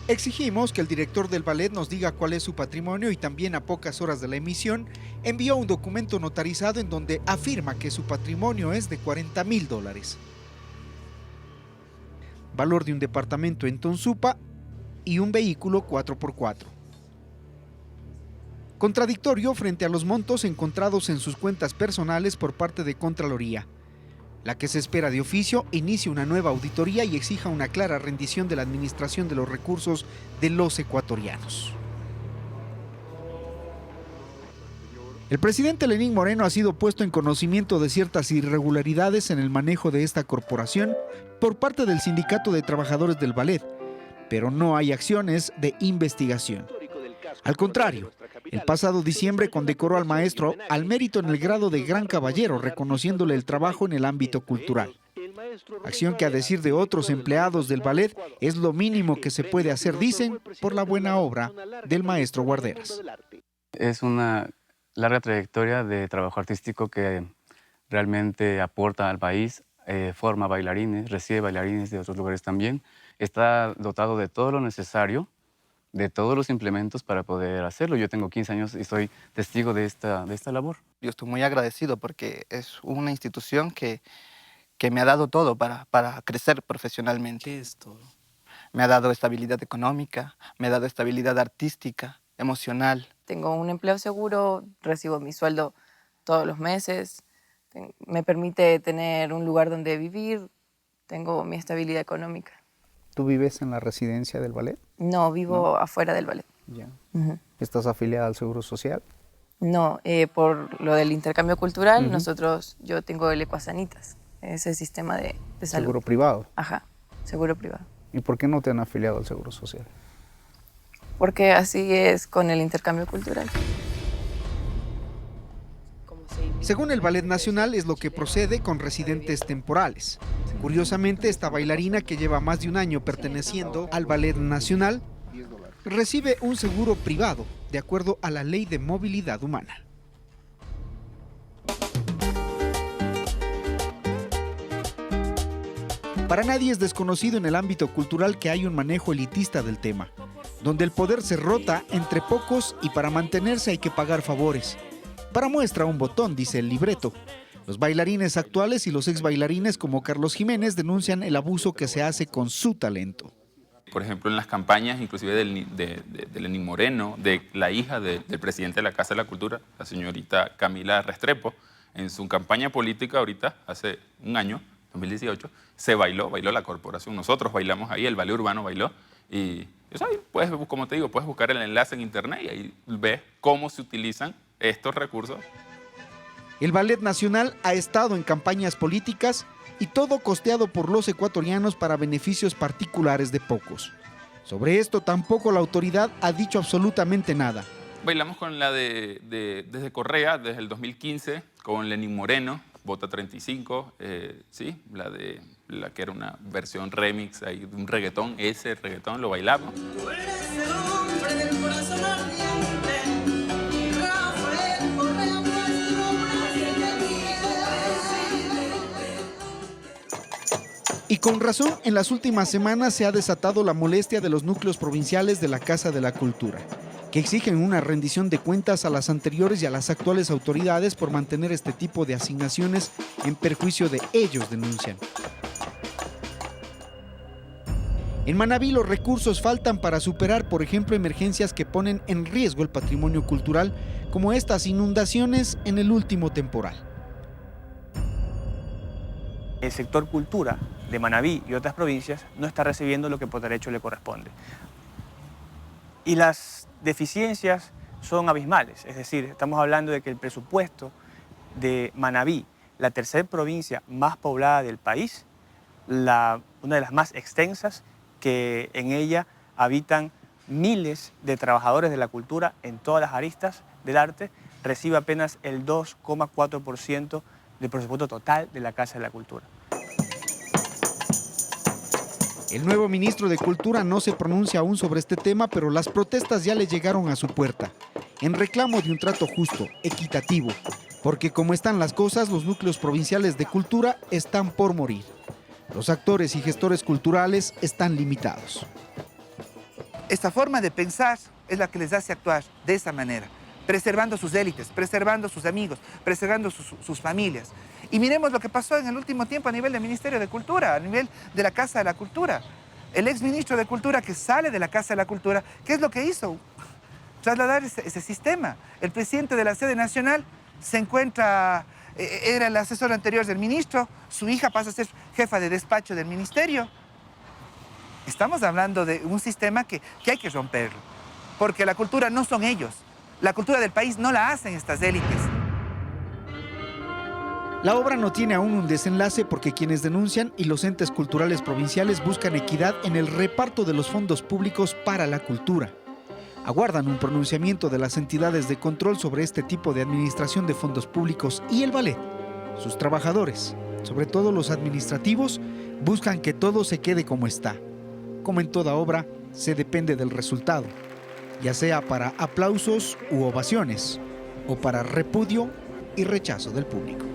Exigimos que el director del ballet nos diga cuál es su patrimonio y también a pocas horas de la emisión envió un documento notarizado en donde afirma que su patrimonio es de $40.000. Valor de un departamento en Tonsupa y un vehículo 4x4. Contradictorio frente a los montos encontrados en sus cuentas personales por parte de Contraloría, la que se espera de oficio inicie una nueva auditoría y exija una clara rendición de la administración de los recursos de los ecuatorianos. El presidente Lenín Moreno ha sido puesto en conocimiento de ciertas irregularidades en el manejo de esta corporación por parte del Sindicato de Trabajadores del Ballet, pero no hay acciones de investigación. Al contrario, el pasado diciembre condecoró al maestro al mérito en el grado de Gran Caballero, reconociéndole el trabajo en el ámbito cultural. Acción que, a decir de otros empleados del ballet, es lo mínimo que se puede hacer, dicen, por la buena obra del maestro Guarderas. Es una larga trayectoria de trabajo artístico que realmente aporta al país, forma bailarines, recibe bailarines de otros lugares también. Está dotado de todo lo necesario, de todos los implementos para poder hacerlo. Yo tengo 15 años y soy testigo de esta labor. Yo estoy muy agradecido porque es una institución que me ha dado todo para crecer profesionalmente. ¿Qué es todo? Me ha dado estabilidad económica, me ha dado estabilidad artística, emocional. Tengo un empleo seguro, recibo mi sueldo todos los meses, me permite tener un lugar donde vivir, tengo mi estabilidad económica. ¿Tú vives en la residencia del ballet? No, vivo afuera del ballet. Ya. Ujú. ¿Estás afiliada al Seguro Social? No, por lo del intercambio cultural, Ujú. yo tengo el Ecuasanitas, ese sistema de salud. ¿Seguro privado? Ajá, seguro privado. ¿Y por qué no te han afiliado al Seguro Social? Porque así es con el intercambio cultural. Según el Ballet Nacional, es lo que procede con residentes temporales. Curiosamente, esta bailarina, que lleva más de un año perteneciendo al Ballet Nacional, recibe un seguro privado, de acuerdo a la Ley de Movilidad Humana. Para nadie es desconocido en el ámbito cultural que hay un manejo elitista del tema, donde el poder se rota entre pocos y para mantenerse hay que pagar favores. Para muestra un botón, dice el libreto. Los bailarines actuales y los ex bailarines como Carlos Jiménez denuncian el abuso que se hace con su talento. Por ejemplo, en las campañas, inclusive de Lenín Moreno, de la hija del presidente de la Casa de la Cultura, la señorita Camila Restrepo, en su campaña política ahorita, hace un año, 2018, se bailó la corporación. Nosotros bailamos ahí, el ballet urbano bailó. Y eso ahí, puedes, como te digo, puedes buscar el enlace en internet y ahí ves cómo se utilizan estos recursos. El Ballet Nacional ha estado en campañas políticas y todo costeado por los ecuatorianos para beneficios particulares de pocos. Sobre esto tampoco la autoridad ha dicho absolutamente nada. Bailamos con la desde Correa, desde el 2015, con Lenín Moreno, Bota 35, sí, la que era una versión remix ahí, de un reggaetón, ese reggaetón lo bailamos. Y con razón, en las últimas semanas se ha desatado la molestia de los núcleos provinciales de la Casa de la Cultura, que exigen una rendición de cuentas a las anteriores y a las actuales autoridades por mantener este tipo de asignaciones en perjuicio de ellos, denuncian. En Manabí los recursos faltan para superar, por ejemplo, emergencias que ponen en riesgo el patrimonio cultural, como estas inundaciones en el último temporal. El sector cultura de Manabí y otras provincias no está recibiendo lo que por derecho le corresponde. Y las deficiencias son abismales, es decir, estamos hablando de que el presupuesto de Manabí, la tercera provincia más poblada del país, una de las más extensas, que en ella habitan miles de trabajadores de la cultura en todas las aristas del arte, recibe apenas el 2,4% del presupuesto total de la Casa de la Cultura. El nuevo ministro de Cultura no se pronuncia aún sobre este tema, pero las protestas ya le llegaron a su puerta, en reclamo de un trato justo, equitativo, porque como están las cosas, los núcleos provinciales de cultura están por morir. Los actores y gestores culturales están limitados. Esta forma de pensar es la que les hace actuar de esa manera, preservando sus élites, preservando sus amigos, preservando sus familias. Y miremos lo que pasó en el último tiempo a nivel del Ministerio de Cultura, a nivel de la Casa de la Cultura. El exministro de Cultura que sale de la Casa de la Cultura, ¿qué es lo que hizo? Trasladar ese sistema. El presidente de la sede nacional se encuentra, era el asesor anterior del ministro, su hija pasa a ser jefa de despacho del ministerio. Estamos hablando de un sistema que hay que romperlo, porque la cultura no son ellos. La cultura del país no la hacen estas élites. La obra no tiene aún un desenlace porque quienes denuncian y los entes culturales provinciales buscan equidad en el reparto de los fondos públicos para la cultura. Aguardan un pronunciamiento de las entidades de control sobre este tipo de administración de fondos públicos y el ballet. Sus trabajadores, sobre todo los administrativos, buscan que todo se quede como está. Como en toda obra, se depende del resultado, ya sea para aplausos u ovaciones, o para repudio y rechazo del público.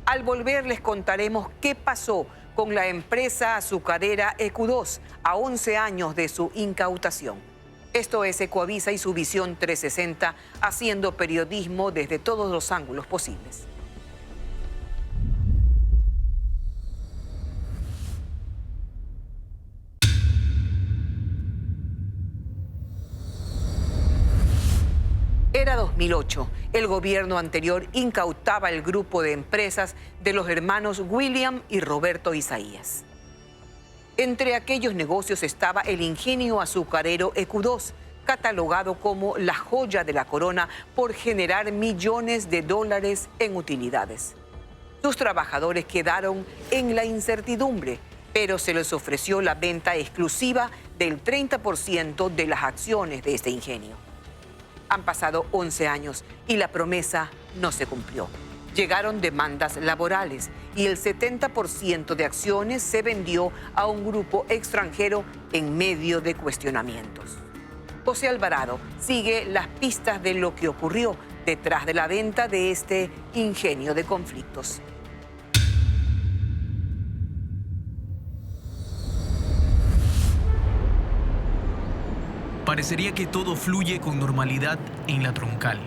Al volver les contaremos qué pasó con la empresa azucarera EQ2 a 11 años de su incautación. Esto es Ecoavisa y su visión 360, haciendo periodismo desde todos los ángulos posibles. Era 2008. El gobierno anterior incautaba el grupo de empresas de los hermanos William y Roberto Isaías. Entre aquellos negocios estaba el ingenio azucarero EQ2, catalogado como la joya de la corona por generar millones de dólares en utilidades. Sus trabajadores quedaron en la incertidumbre, pero se les ofreció la venta exclusiva del 30% de las acciones de este ingenio. Han pasado 11 años y la promesa no se cumplió. Llegaron demandas laborales y el 70% de acciones se vendió a un grupo extranjero en medio de cuestionamientos. José Alvarado sigue las pistas de lo que ocurrió detrás de la venta de este ingenio de conflictos. Parecería que todo fluye con normalidad en la Troncal.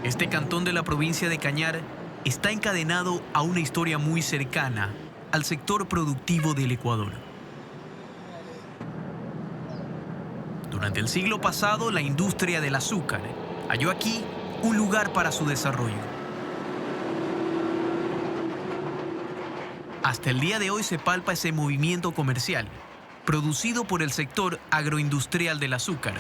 Este cantón de la provincia de Cañar está encadenado a una historia muy cercana al sector productivo del Ecuador. Durante el siglo pasado, la industria del azúcar halló aquí un lugar para su desarrollo. Hasta el día de hoy se palpa ese movimiento comercial, producido por el sector agroindustrial del azúcar.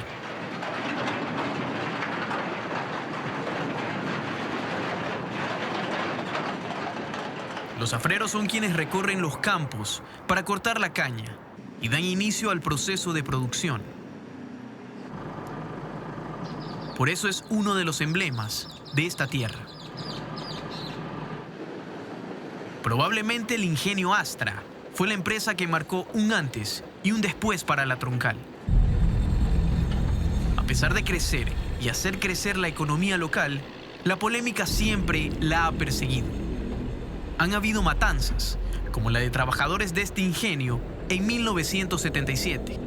Los zafreros son quienes recorren los campos para cortar la caña y dan inicio al proceso de producción. Por eso es uno de los emblemas de esta tierra. Probablemente el ingenio Astra fue la empresa que marcó un antes y un después para la Troncal. A pesar de crecer y hacer crecer la economía local, la polémica siempre la ha perseguido. Han habido matanzas, como la de trabajadores de este ingenio en 1977.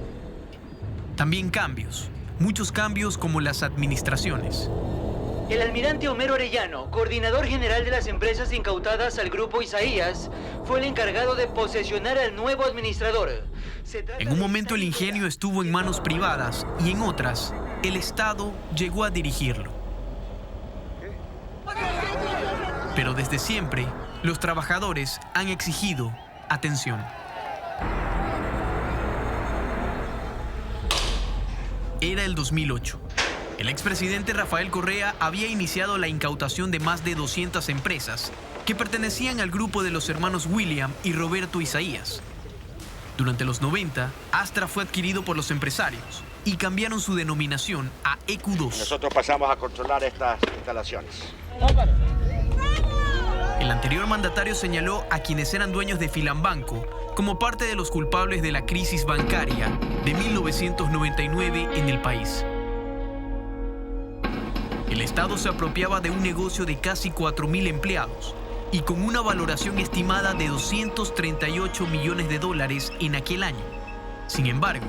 También cambios, muchos cambios como las administraciones. El almirante Homero Arellano, coordinador general de las empresas incautadas al grupo Isaías, fue el encargado de posesionar al nuevo administrador. En un momento el ingenio estuvo en manos privadas y en otras, el Estado llegó a dirigirlo. Pero desde siempre, los trabajadores han exigido atención. Era el 2008. El expresidente Rafael Correa había iniciado la incautación de más de 200 empresas que pertenecían al grupo de los hermanos William y Roberto Isaías. Durante los 90, Astra fue adquirido por los empresarios y cambiaron su denominación a EQ2. Nosotros pasamos a controlar estas instalaciones. El anterior mandatario señaló a quienes eran dueños de Filambanco como parte de los culpables de la crisis bancaria de 1999 en el país. El Estado se apropiaba de un negocio de casi 4.000 empleados y con una valoración estimada de 238 millones de dólares en aquel año. Sin embargo,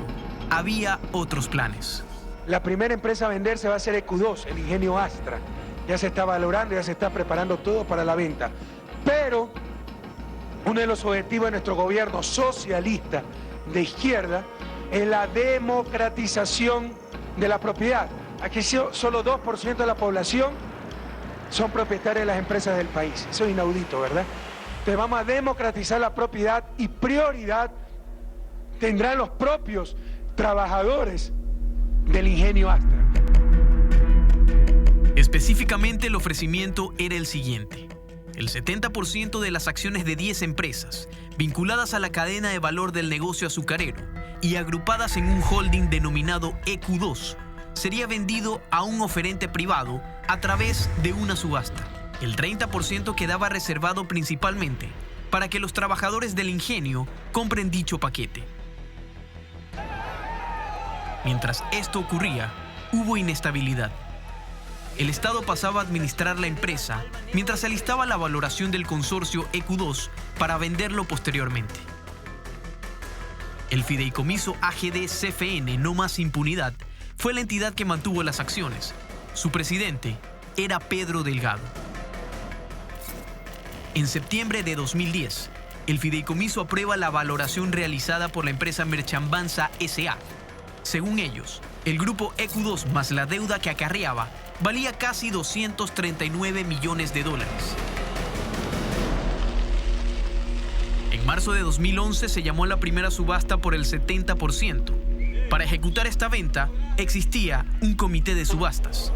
había otros planes. La primera empresa a venderse va a ser EQ2, el ingenio Astra. Ya se está valorando, ya se está preparando todo para la venta. Pero uno de los objetivos de nuestro gobierno socialista de izquierda es la democratización de la propiedad. Aquí solo 2% de la población son propietarios de las empresas del país. Eso es inaudito, ¿verdad? Entonces vamos a democratizar la propiedad y prioridad tendrán los propios trabajadores del ingenio Astra. Específicamente, el ofrecimiento era el siguiente. El 70% de las acciones de 10 empresas vinculadas a la cadena de valor del negocio azucarero y agrupadas en un holding denominado EQ2 sería vendido a un oferente privado a través de una subasta. El 30% quedaba reservado principalmente para que los trabajadores del ingenio compren dicho paquete. Mientras esto ocurría, hubo inestabilidad. El Estado pasaba a administrar la empresa mientras se alistaba la valoración del consorcio EQ2 para venderlo posteriormente. El fideicomiso AGD CFN No Más Impunidad fue la entidad que mantuvo las acciones. Su presidente era Pedro Delgado. En septiembre de 2010, el fideicomiso aprueba la valoración realizada por la empresa Merchambanza S.A., Según ellos, el grupo EQ2 más la deuda que acarreaba valía casi 239 millones de dólares. En marzo de 2011 se llamó a la primera subasta por el 70%. Para ejecutar esta venta existía un comité de subastas.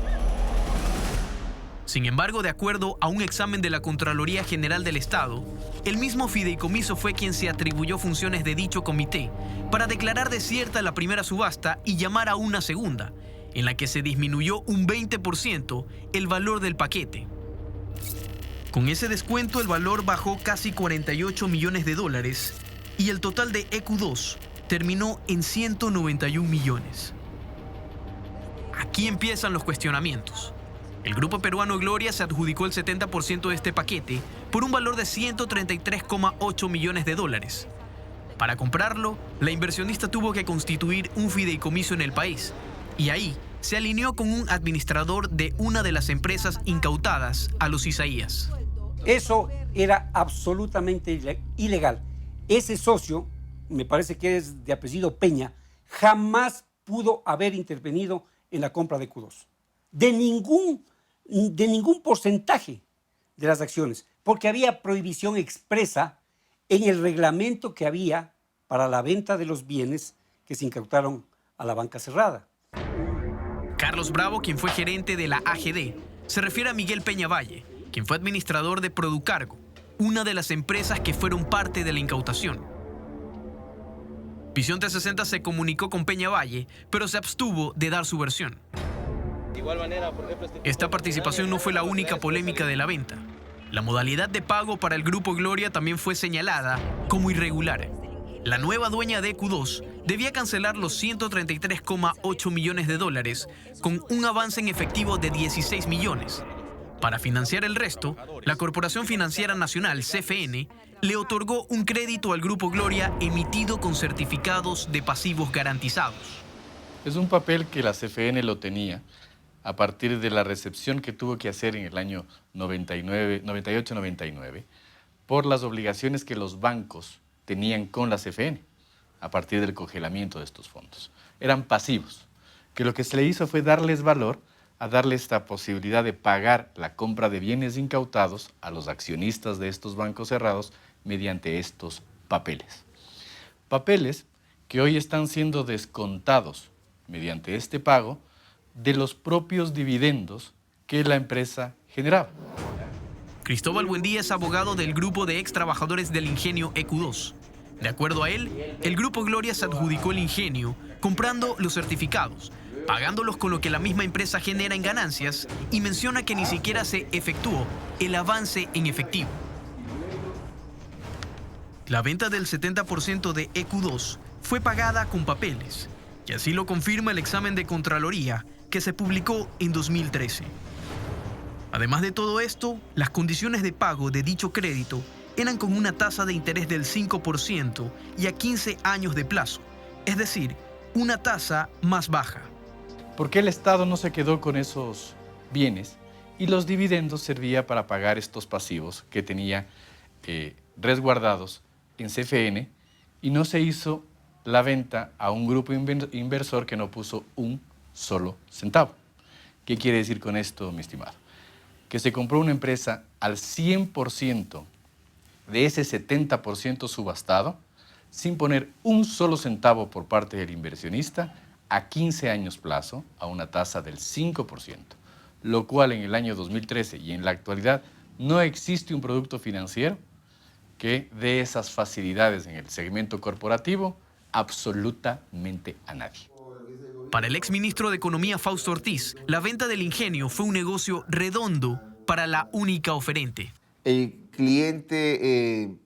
Sin embargo, de acuerdo a un examen de la Contraloría General del Estado, el mismo fideicomiso fue quien se atribuyó funciones de dicho comité para declarar desierta la primera subasta y llamar a una segunda, en la que se disminuyó un 20% el valor del paquete. Con ese descuento, el valor bajó casi 48 millones de dólares y el total de EQ2 terminó en 191 millones. Aquí empiezan los cuestionamientos. El grupo peruano Gloria se adjudicó el 70% de este paquete por un valor de 133,8 millones de dólares. Para comprarlo, la inversionista tuvo que constituir un fideicomiso en el país y ahí se alineó con un administrador de una de las empresas incautadas a los Isaías. Eso era absolutamente ilegal. Ese socio, me parece que es de apellido Peña, jamás pudo haber intervenido en la compra de EQ2. De ningún porcentaje de las acciones, porque había prohibición expresa en el reglamento que había para la venta de los bienes que se incautaron a la banca cerrada. Carlos Bravo, quien fue gerente de la AGD, se refiere a Miguel Peña Valle, quien fue administrador de Producargo, una de las empresas que fueron parte de la incautación. Visión 360 se comunicó con Peña Valle, pero se abstuvo de dar su versión. De igual manera, por ejemplo, Esta participación no fue la única polémica de la venta. La modalidad de pago para el Grupo Gloria también fue señalada como irregular. La nueva dueña de EQ2 debía cancelar los 133,8 millones de dólares con un avance en efectivo de 16 millones. Para financiar el resto, la Corporación Financiera Nacional, CFN, le otorgó un crédito al Grupo Gloria emitido con certificados de pasivos garantizados. Es un papel que la CFN lo tenía a partir de la recepción que tuvo que hacer en el año 98-99 por las obligaciones que los bancos tenían con la CFN a partir del congelamiento de estos fondos. Eran pasivos, que lo que se le hizo fue darles valor a darle esta posibilidad de pagar la compra de bienes incautados a los accionistas de estos bancos cerrados mediante estos papeles. Papeles que hoy están siendo descontados mediante este pago de los propios dividendos que la empresa generaba. Cristóbal Buendía es abogado del grupo de ex trabajadores del ingenio EQ2. De acuerdo a él, el Grupo Gloria se adjudicó el ingenio comprando los certificados, pagándolos con lo que la misma empresa genera en ganancias y menciona que ni siquiera se efectuó el avance en efectivo. La venta del 70% de EQ2 fue pagada con papeles, y así lo confirma el examen de Contraloría que se publicó en 2013. Además de todo esto, las condiciones de pago de dicho crédito eran con una tasa de interés del 5% y a 15 años de plazo, es decir, una tasa más baja. ¿Por qué el Estado no se quedó con esos bienes y los dividendos servía para pagar estos pasivos que tenía resguardados en CFN y no se hizo la venta a un grupo inversor que no puso un solo centavo? ¿Qué quiere decir con esto, mi estimado? Que se compró una empresa al 100% de ese 70% subastado sin poner un solo centavo por parte del inversionista a 15 años plazo a una tasa del 5%, lo cual en el año 2013 y en la actualidad no existe un producto financiero que dé esas facilidades en el segmento corporativo absolutamente a nadie. Para el exministro de Economía Fausto Ortiz, la venta del ingenio fue un negocio redondo para la única oferente. El cliente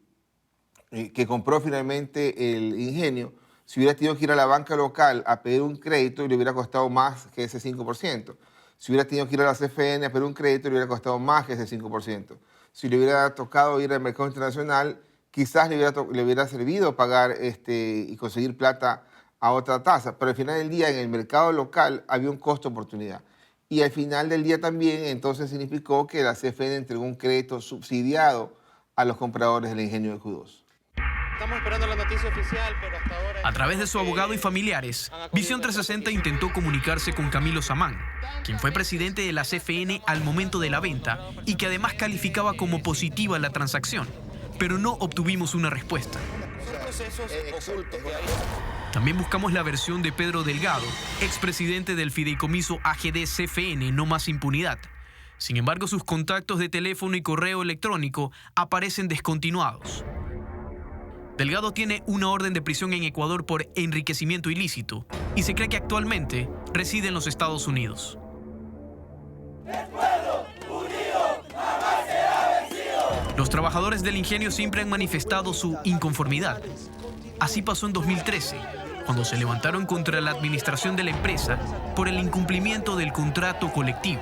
que compró finalmente el ingenio, si hubiera tenido que ir a la banca local a pedir un crédito, le hubiera costado más que ese 5%. Si hubiera tenido que ir a la CFN a pedir un crédito, le hubiera costado más que ese 5%. Si le hubiera tocado ir al mercado internacional, quizás le hubiera servido pagar y conseguir plata a otra tasa. Pero al final del día, en el mercado local había un costo de oportunidad. Y al final del día también, entonces significó que la CFN entregó un crédito subsidiado a los compradores del ingenio EQ2. Estamos esperando la noticia oficial, pero hasta ahora... A través de su abogado y familiares, Visión 360 intentó comunicarse con Camilo Samán, quien fue presidente de la CFN al momento de la venta y que además calificaba como positiva la transacción, pero no obtuvimos una respuesta. También buscamos la versión de Pedro Delgado, expresidente del fideicomiso AGD CFN No Más Impunidad. Sin embargo, sus contactos de teléfono y correo electrónico aparecen descontinuados. Delgado tiene una orden de prisión en Ecuador por enriquecimiento ilícito y se cree que actualmente reside en los Estados Unidos. Los trabajadores del ingenio siempre han manifestado su inconformidad. Así pasó en 2013, cuando se levantaron contra la administración de la empresa por el incumplimiento del contrato colectivo.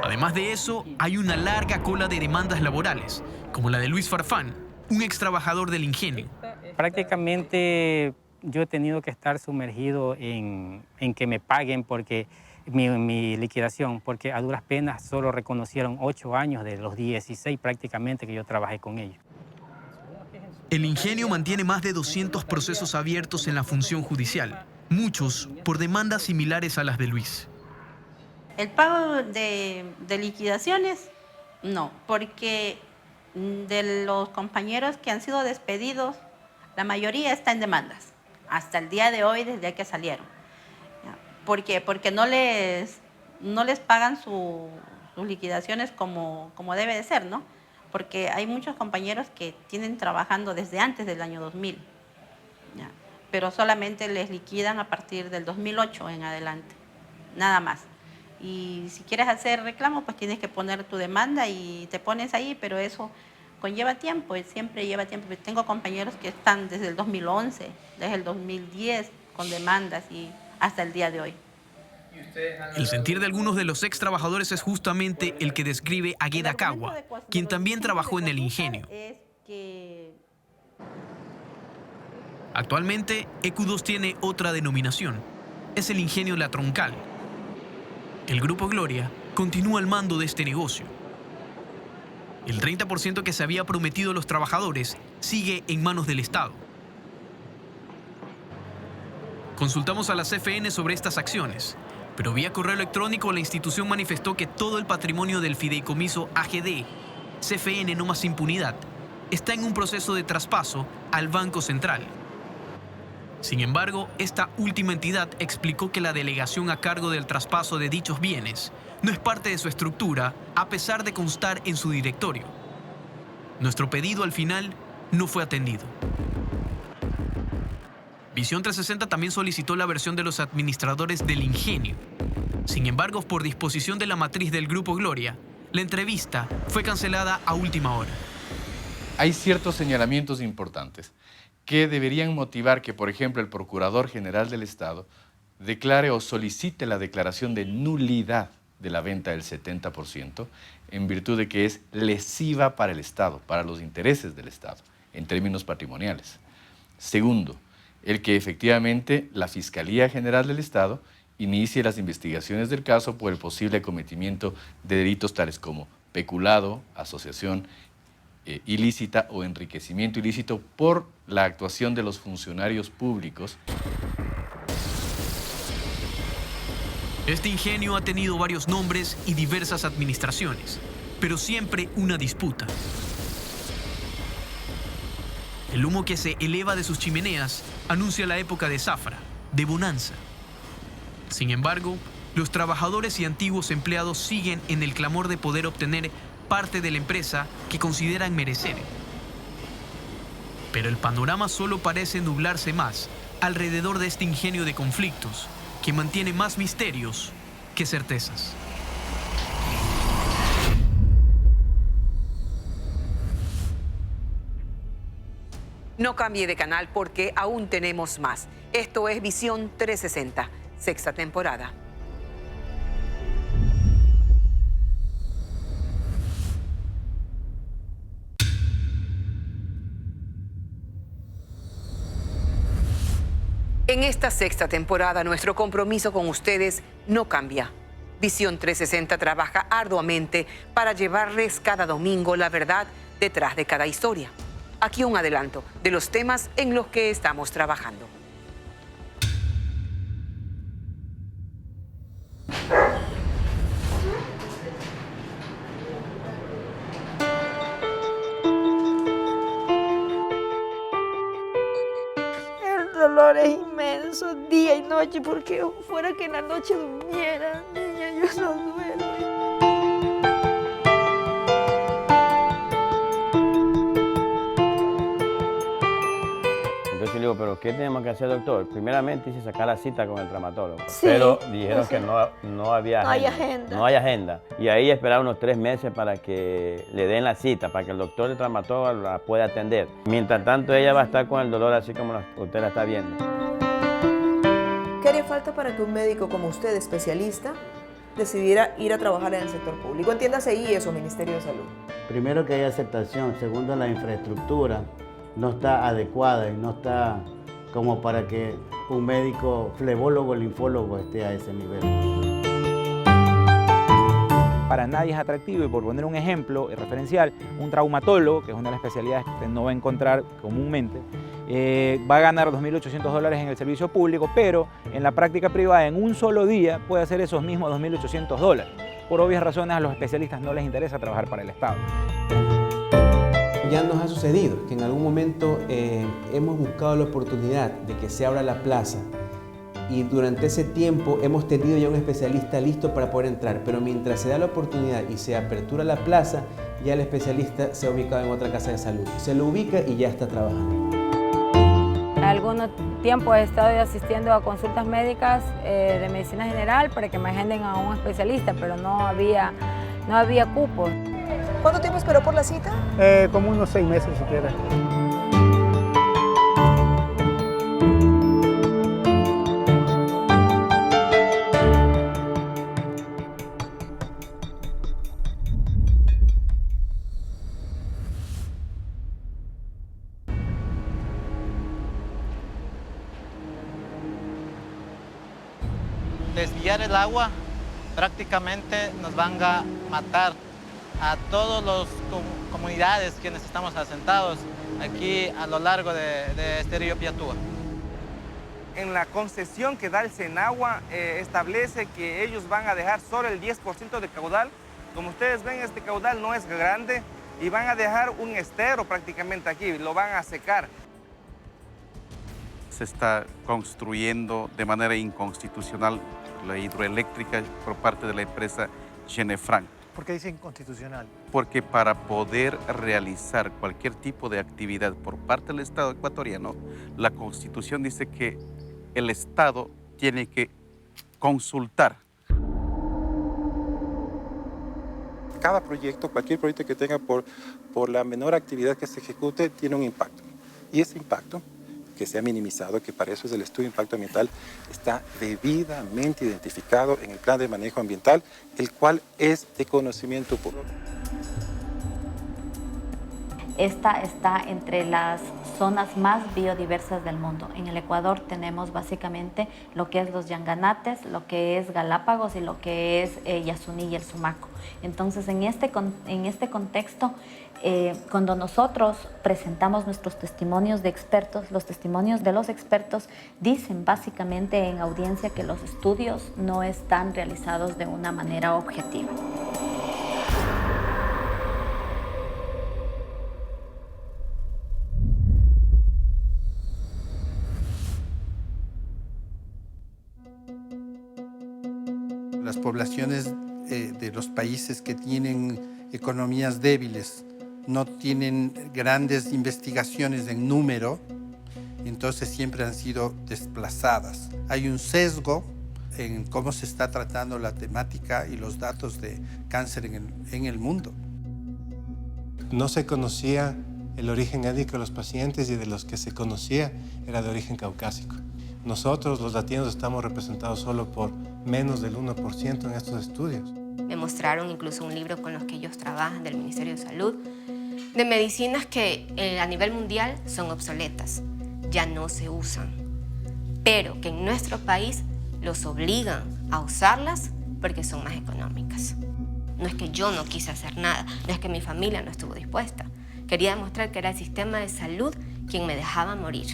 Además de eso, hay una larga cola de demandas laborales, como la de Luis Farfán, un ex trabajador del ingenio. Prácticamente yo he tenido que estar sumergido en que me paguen porque mi liquidación, porque a duras penas solo reconocieron 8 años de los 16 prácticamente que yo trabajé con ellos. El ingenio mantiene más de 200 procesos abiertos en la función judicial, muchos por demandas similares a las de Luis. El pago de liquidaciones, no, porque de los compañeros que han sido despedidos, la mayoría está en demandas, hasta el día de hoy, desde que salieron. ¿Por qué? Porque no les pagan sus liquidaciones como debe de ser, ¿no? Porque hay muchos compañeros que tienen trabajando desde antes del año 2000, ¿ya? Pero solamente les liquidan a partir del 2008 en adelante, nada más. Y si quieres hacer reclamo, pues tienes que poner tu demanda y te pones ahí, pero eso conlleva tiempo, siempre lleva tiempo. Tengo compañeros que están desde el 2011, desde el 2010 con demandas y hasta el día de hoy. El sentir de algunos de los ex trabajadores es justamente el que describe Agueda Cagua, quien también trabajó en el ingenio. Actualmente, EQ2 tiene otra denominación. Es el ingenio La Troncal. El Grupo Gloria continúa al mando de este negocio. El 30% que se había prometido a los trabajadores sigue en manos del Estado. Consultamos a la CFN sobre estas acciones, pero vía correo electrónico la institución manifestó que todo el patrimonio del fideicomiso AGD, CFN No Más Impunidad, está en un proceso de traspaso al Banco Central. Sin embargo, esta última entidad explicó que la delegación a cargo del traspaso de dichos bienes no es parte de su estructura, a pesar de constar en su directorio. Nuestro pedido al final no fue atendido. Visión 360 también solicitó la versión de los administradores del ingenio. Sin embargo, por disposición de la matriz del Grupo Gloria, la entrevista fue cancelada a última hora. Hay ciertos señalamientos importantes que deberían motivar que, por ejemplo, el Procurador General del Estado declare o solicite la declaración de nulidad de la venta del 70%, en virtud de que es lesiva para el Estado, para los intereses del Estado, en términos patrimoniales. Segundo, el que efectivamente la Fiscalía General del Estado inicie las investigaciones del caso por el posible cometimiento de delitos tales como peculado, asociación ilícita o enriquecimiento ilícito por la actuación de los funcionarios públicos. Este ingenio ha tenido varios nombres y diversas administraciones, pero siempre una disputa. El humo que se eleva de sus chimeneas anuncia la época de zafra, de bonanza. Sin embargo, los trabajadores y antiguos empleados siguen en el clamor de poder obtener parte de la empresa que consideran merecer. Pero el panorama solo parece nublarse más alrededor de este ingenio de conflictos que mantiene más misterios que certezas. No cambie de canal porque aún tenemos más. Esto es Visión 360, sexta temporada. En esta sexta temporada, nuestro compromiso con ustedes no cambia. Visión 360 trabaja arduamente para llevarles cada domingo la verdad detrás de cada historia. Aquí un adelanto de los temas en los que estamos trabajando. El dolor es inmenso, día y noche, porque fuera que en la noche durmiera, niña, yo no duermo. Entonces yo le digo, ¿pero qué tenemos que hacer, doctor? Primeramente hice sacar la cita con el traumatólogo, Sí, pero dijeron pues que sí. no había No hay agenda. agenda. No hay agenda. Y ahí esperar unos 3 meses para que le den la cita, para que el doctor de traumatólogo la pueda atender. Mientras tanto, ella va a estar con el dolor así como usted la está viendo. ¿Qué haría falta para que un médico como usted, especialista, decidiera ir a trabajar en el sector público? Entiéndase IES o Ministerio de Salud. Primero que haya aceptación, segundo la infraestructura no está adecuada y no está como para que un médico flebólogo o linfólogo esté a ese nivel. Para nadie es atractivo y por poner un ejemplo referencial, un traumatólogo, que es una de las especialidades que usted no va a encontrar comúnmente, va a ganar $2.800 en el servicio público, pero en la práctica privada en un solo día puede hacer esos mismos $2.800. Por obvias razones a los especialistas no les interesa trabajar para el Estado. Ya nos ha sucedido que en algún momento hemos buscado la oportunidad de que se abra la plaza y durante ese tiempo hemos tenido ya un especialista listo para poder entrar, pero mientras se da la oportunidad y se apertura la plaza, ya el especialista se ha ubicado en otra casa de salud. Se lo ubica y ya está trabajando. Algún tiempo he estado asistiendo a consultas médicas de medicina general para que me agenden a un especialista, pero no había cupos. ¿Cuánto tiempo esperó por la cita? Como unos 6 meses siquiera. Desviar el agua prácticamente nos van a matar a todas las comunidades quienes estamos asentados aquí a lo largo de este río Piatúa. En la concesión que da el Senagua establece que ellos van a dejar solo el 10% de caudal. Como ustedes ven, este caudal no es grande y van a dejar un estero prácticamente aquí, lo van a secar. Se está construyendo de manera inconstitucional la hidroeléctrica por parte de la empresa Genefran. ¿Por qué dice inconstitucional? Porque para poder realizar cualquier tipo de actividad por parte del Estado ecuatoriano, la Constitución dice que el Estado tiene que consultar. Cada proyecto, cualquier proyecto que tenga por la menor actividad que se ejecute, tiene un impacto. Y ese impacto, que se ha minimizado, que para eso es el estudio de impacto ambiental, está debidamente identificado en el plan de manejo ambiental, el cual es de conocimiento público. Esta está entre las zonas más biodiversas del mundo. En el Ecuador tenemos básicamente lo que es los Yanganates, lo que es Galápagos y lo que es Yasuní y el Sumaco. Entonces, en este contexto, cuando nosotros presentamos nuestros testimonios de expertos, los testimonios de los expertos dicen básicamente en audiencia que los estudios no están realizados de una manera objetiva. Las poblaciones de los países que tienen economías débiles no tienen grandes investigaciones en número, entonces siempre han sido desplazadas. Hay un sesgo en cómo se está tratando la temática y los datos de cáncer en el mundo. No se conocía el origen étnico de los pacientes y de los que se conocía era de origen caucásico. Nosotros, los latinos, estamos representados solo por menos del 1% en estos estudios. Me mostraron incluso un libro con los que ellos trabajan del Ministerio de Salud, de medicinas que a nivel mundial son obsoletas, ya no se usan, pero que en nuestro país los obligan a usarlas porque son más económicas. No es que yo no quise hacer nada, no es que mi familia no estuvo dispuesta, Quería demostrar que era el sistema de salud quien me dejaba morir.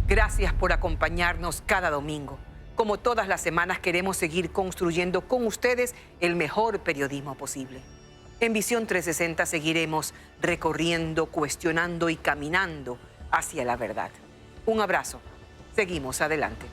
Gracias por acompañarnos cada domingo. Como todas las semanas, queremos seguir construyendo con ustedes el mejor periodismo posible. En Visión 360 seguiremos recorriendo, cuestionando y caminando hacia la verdad. Un abrazo. Seguimos adelante.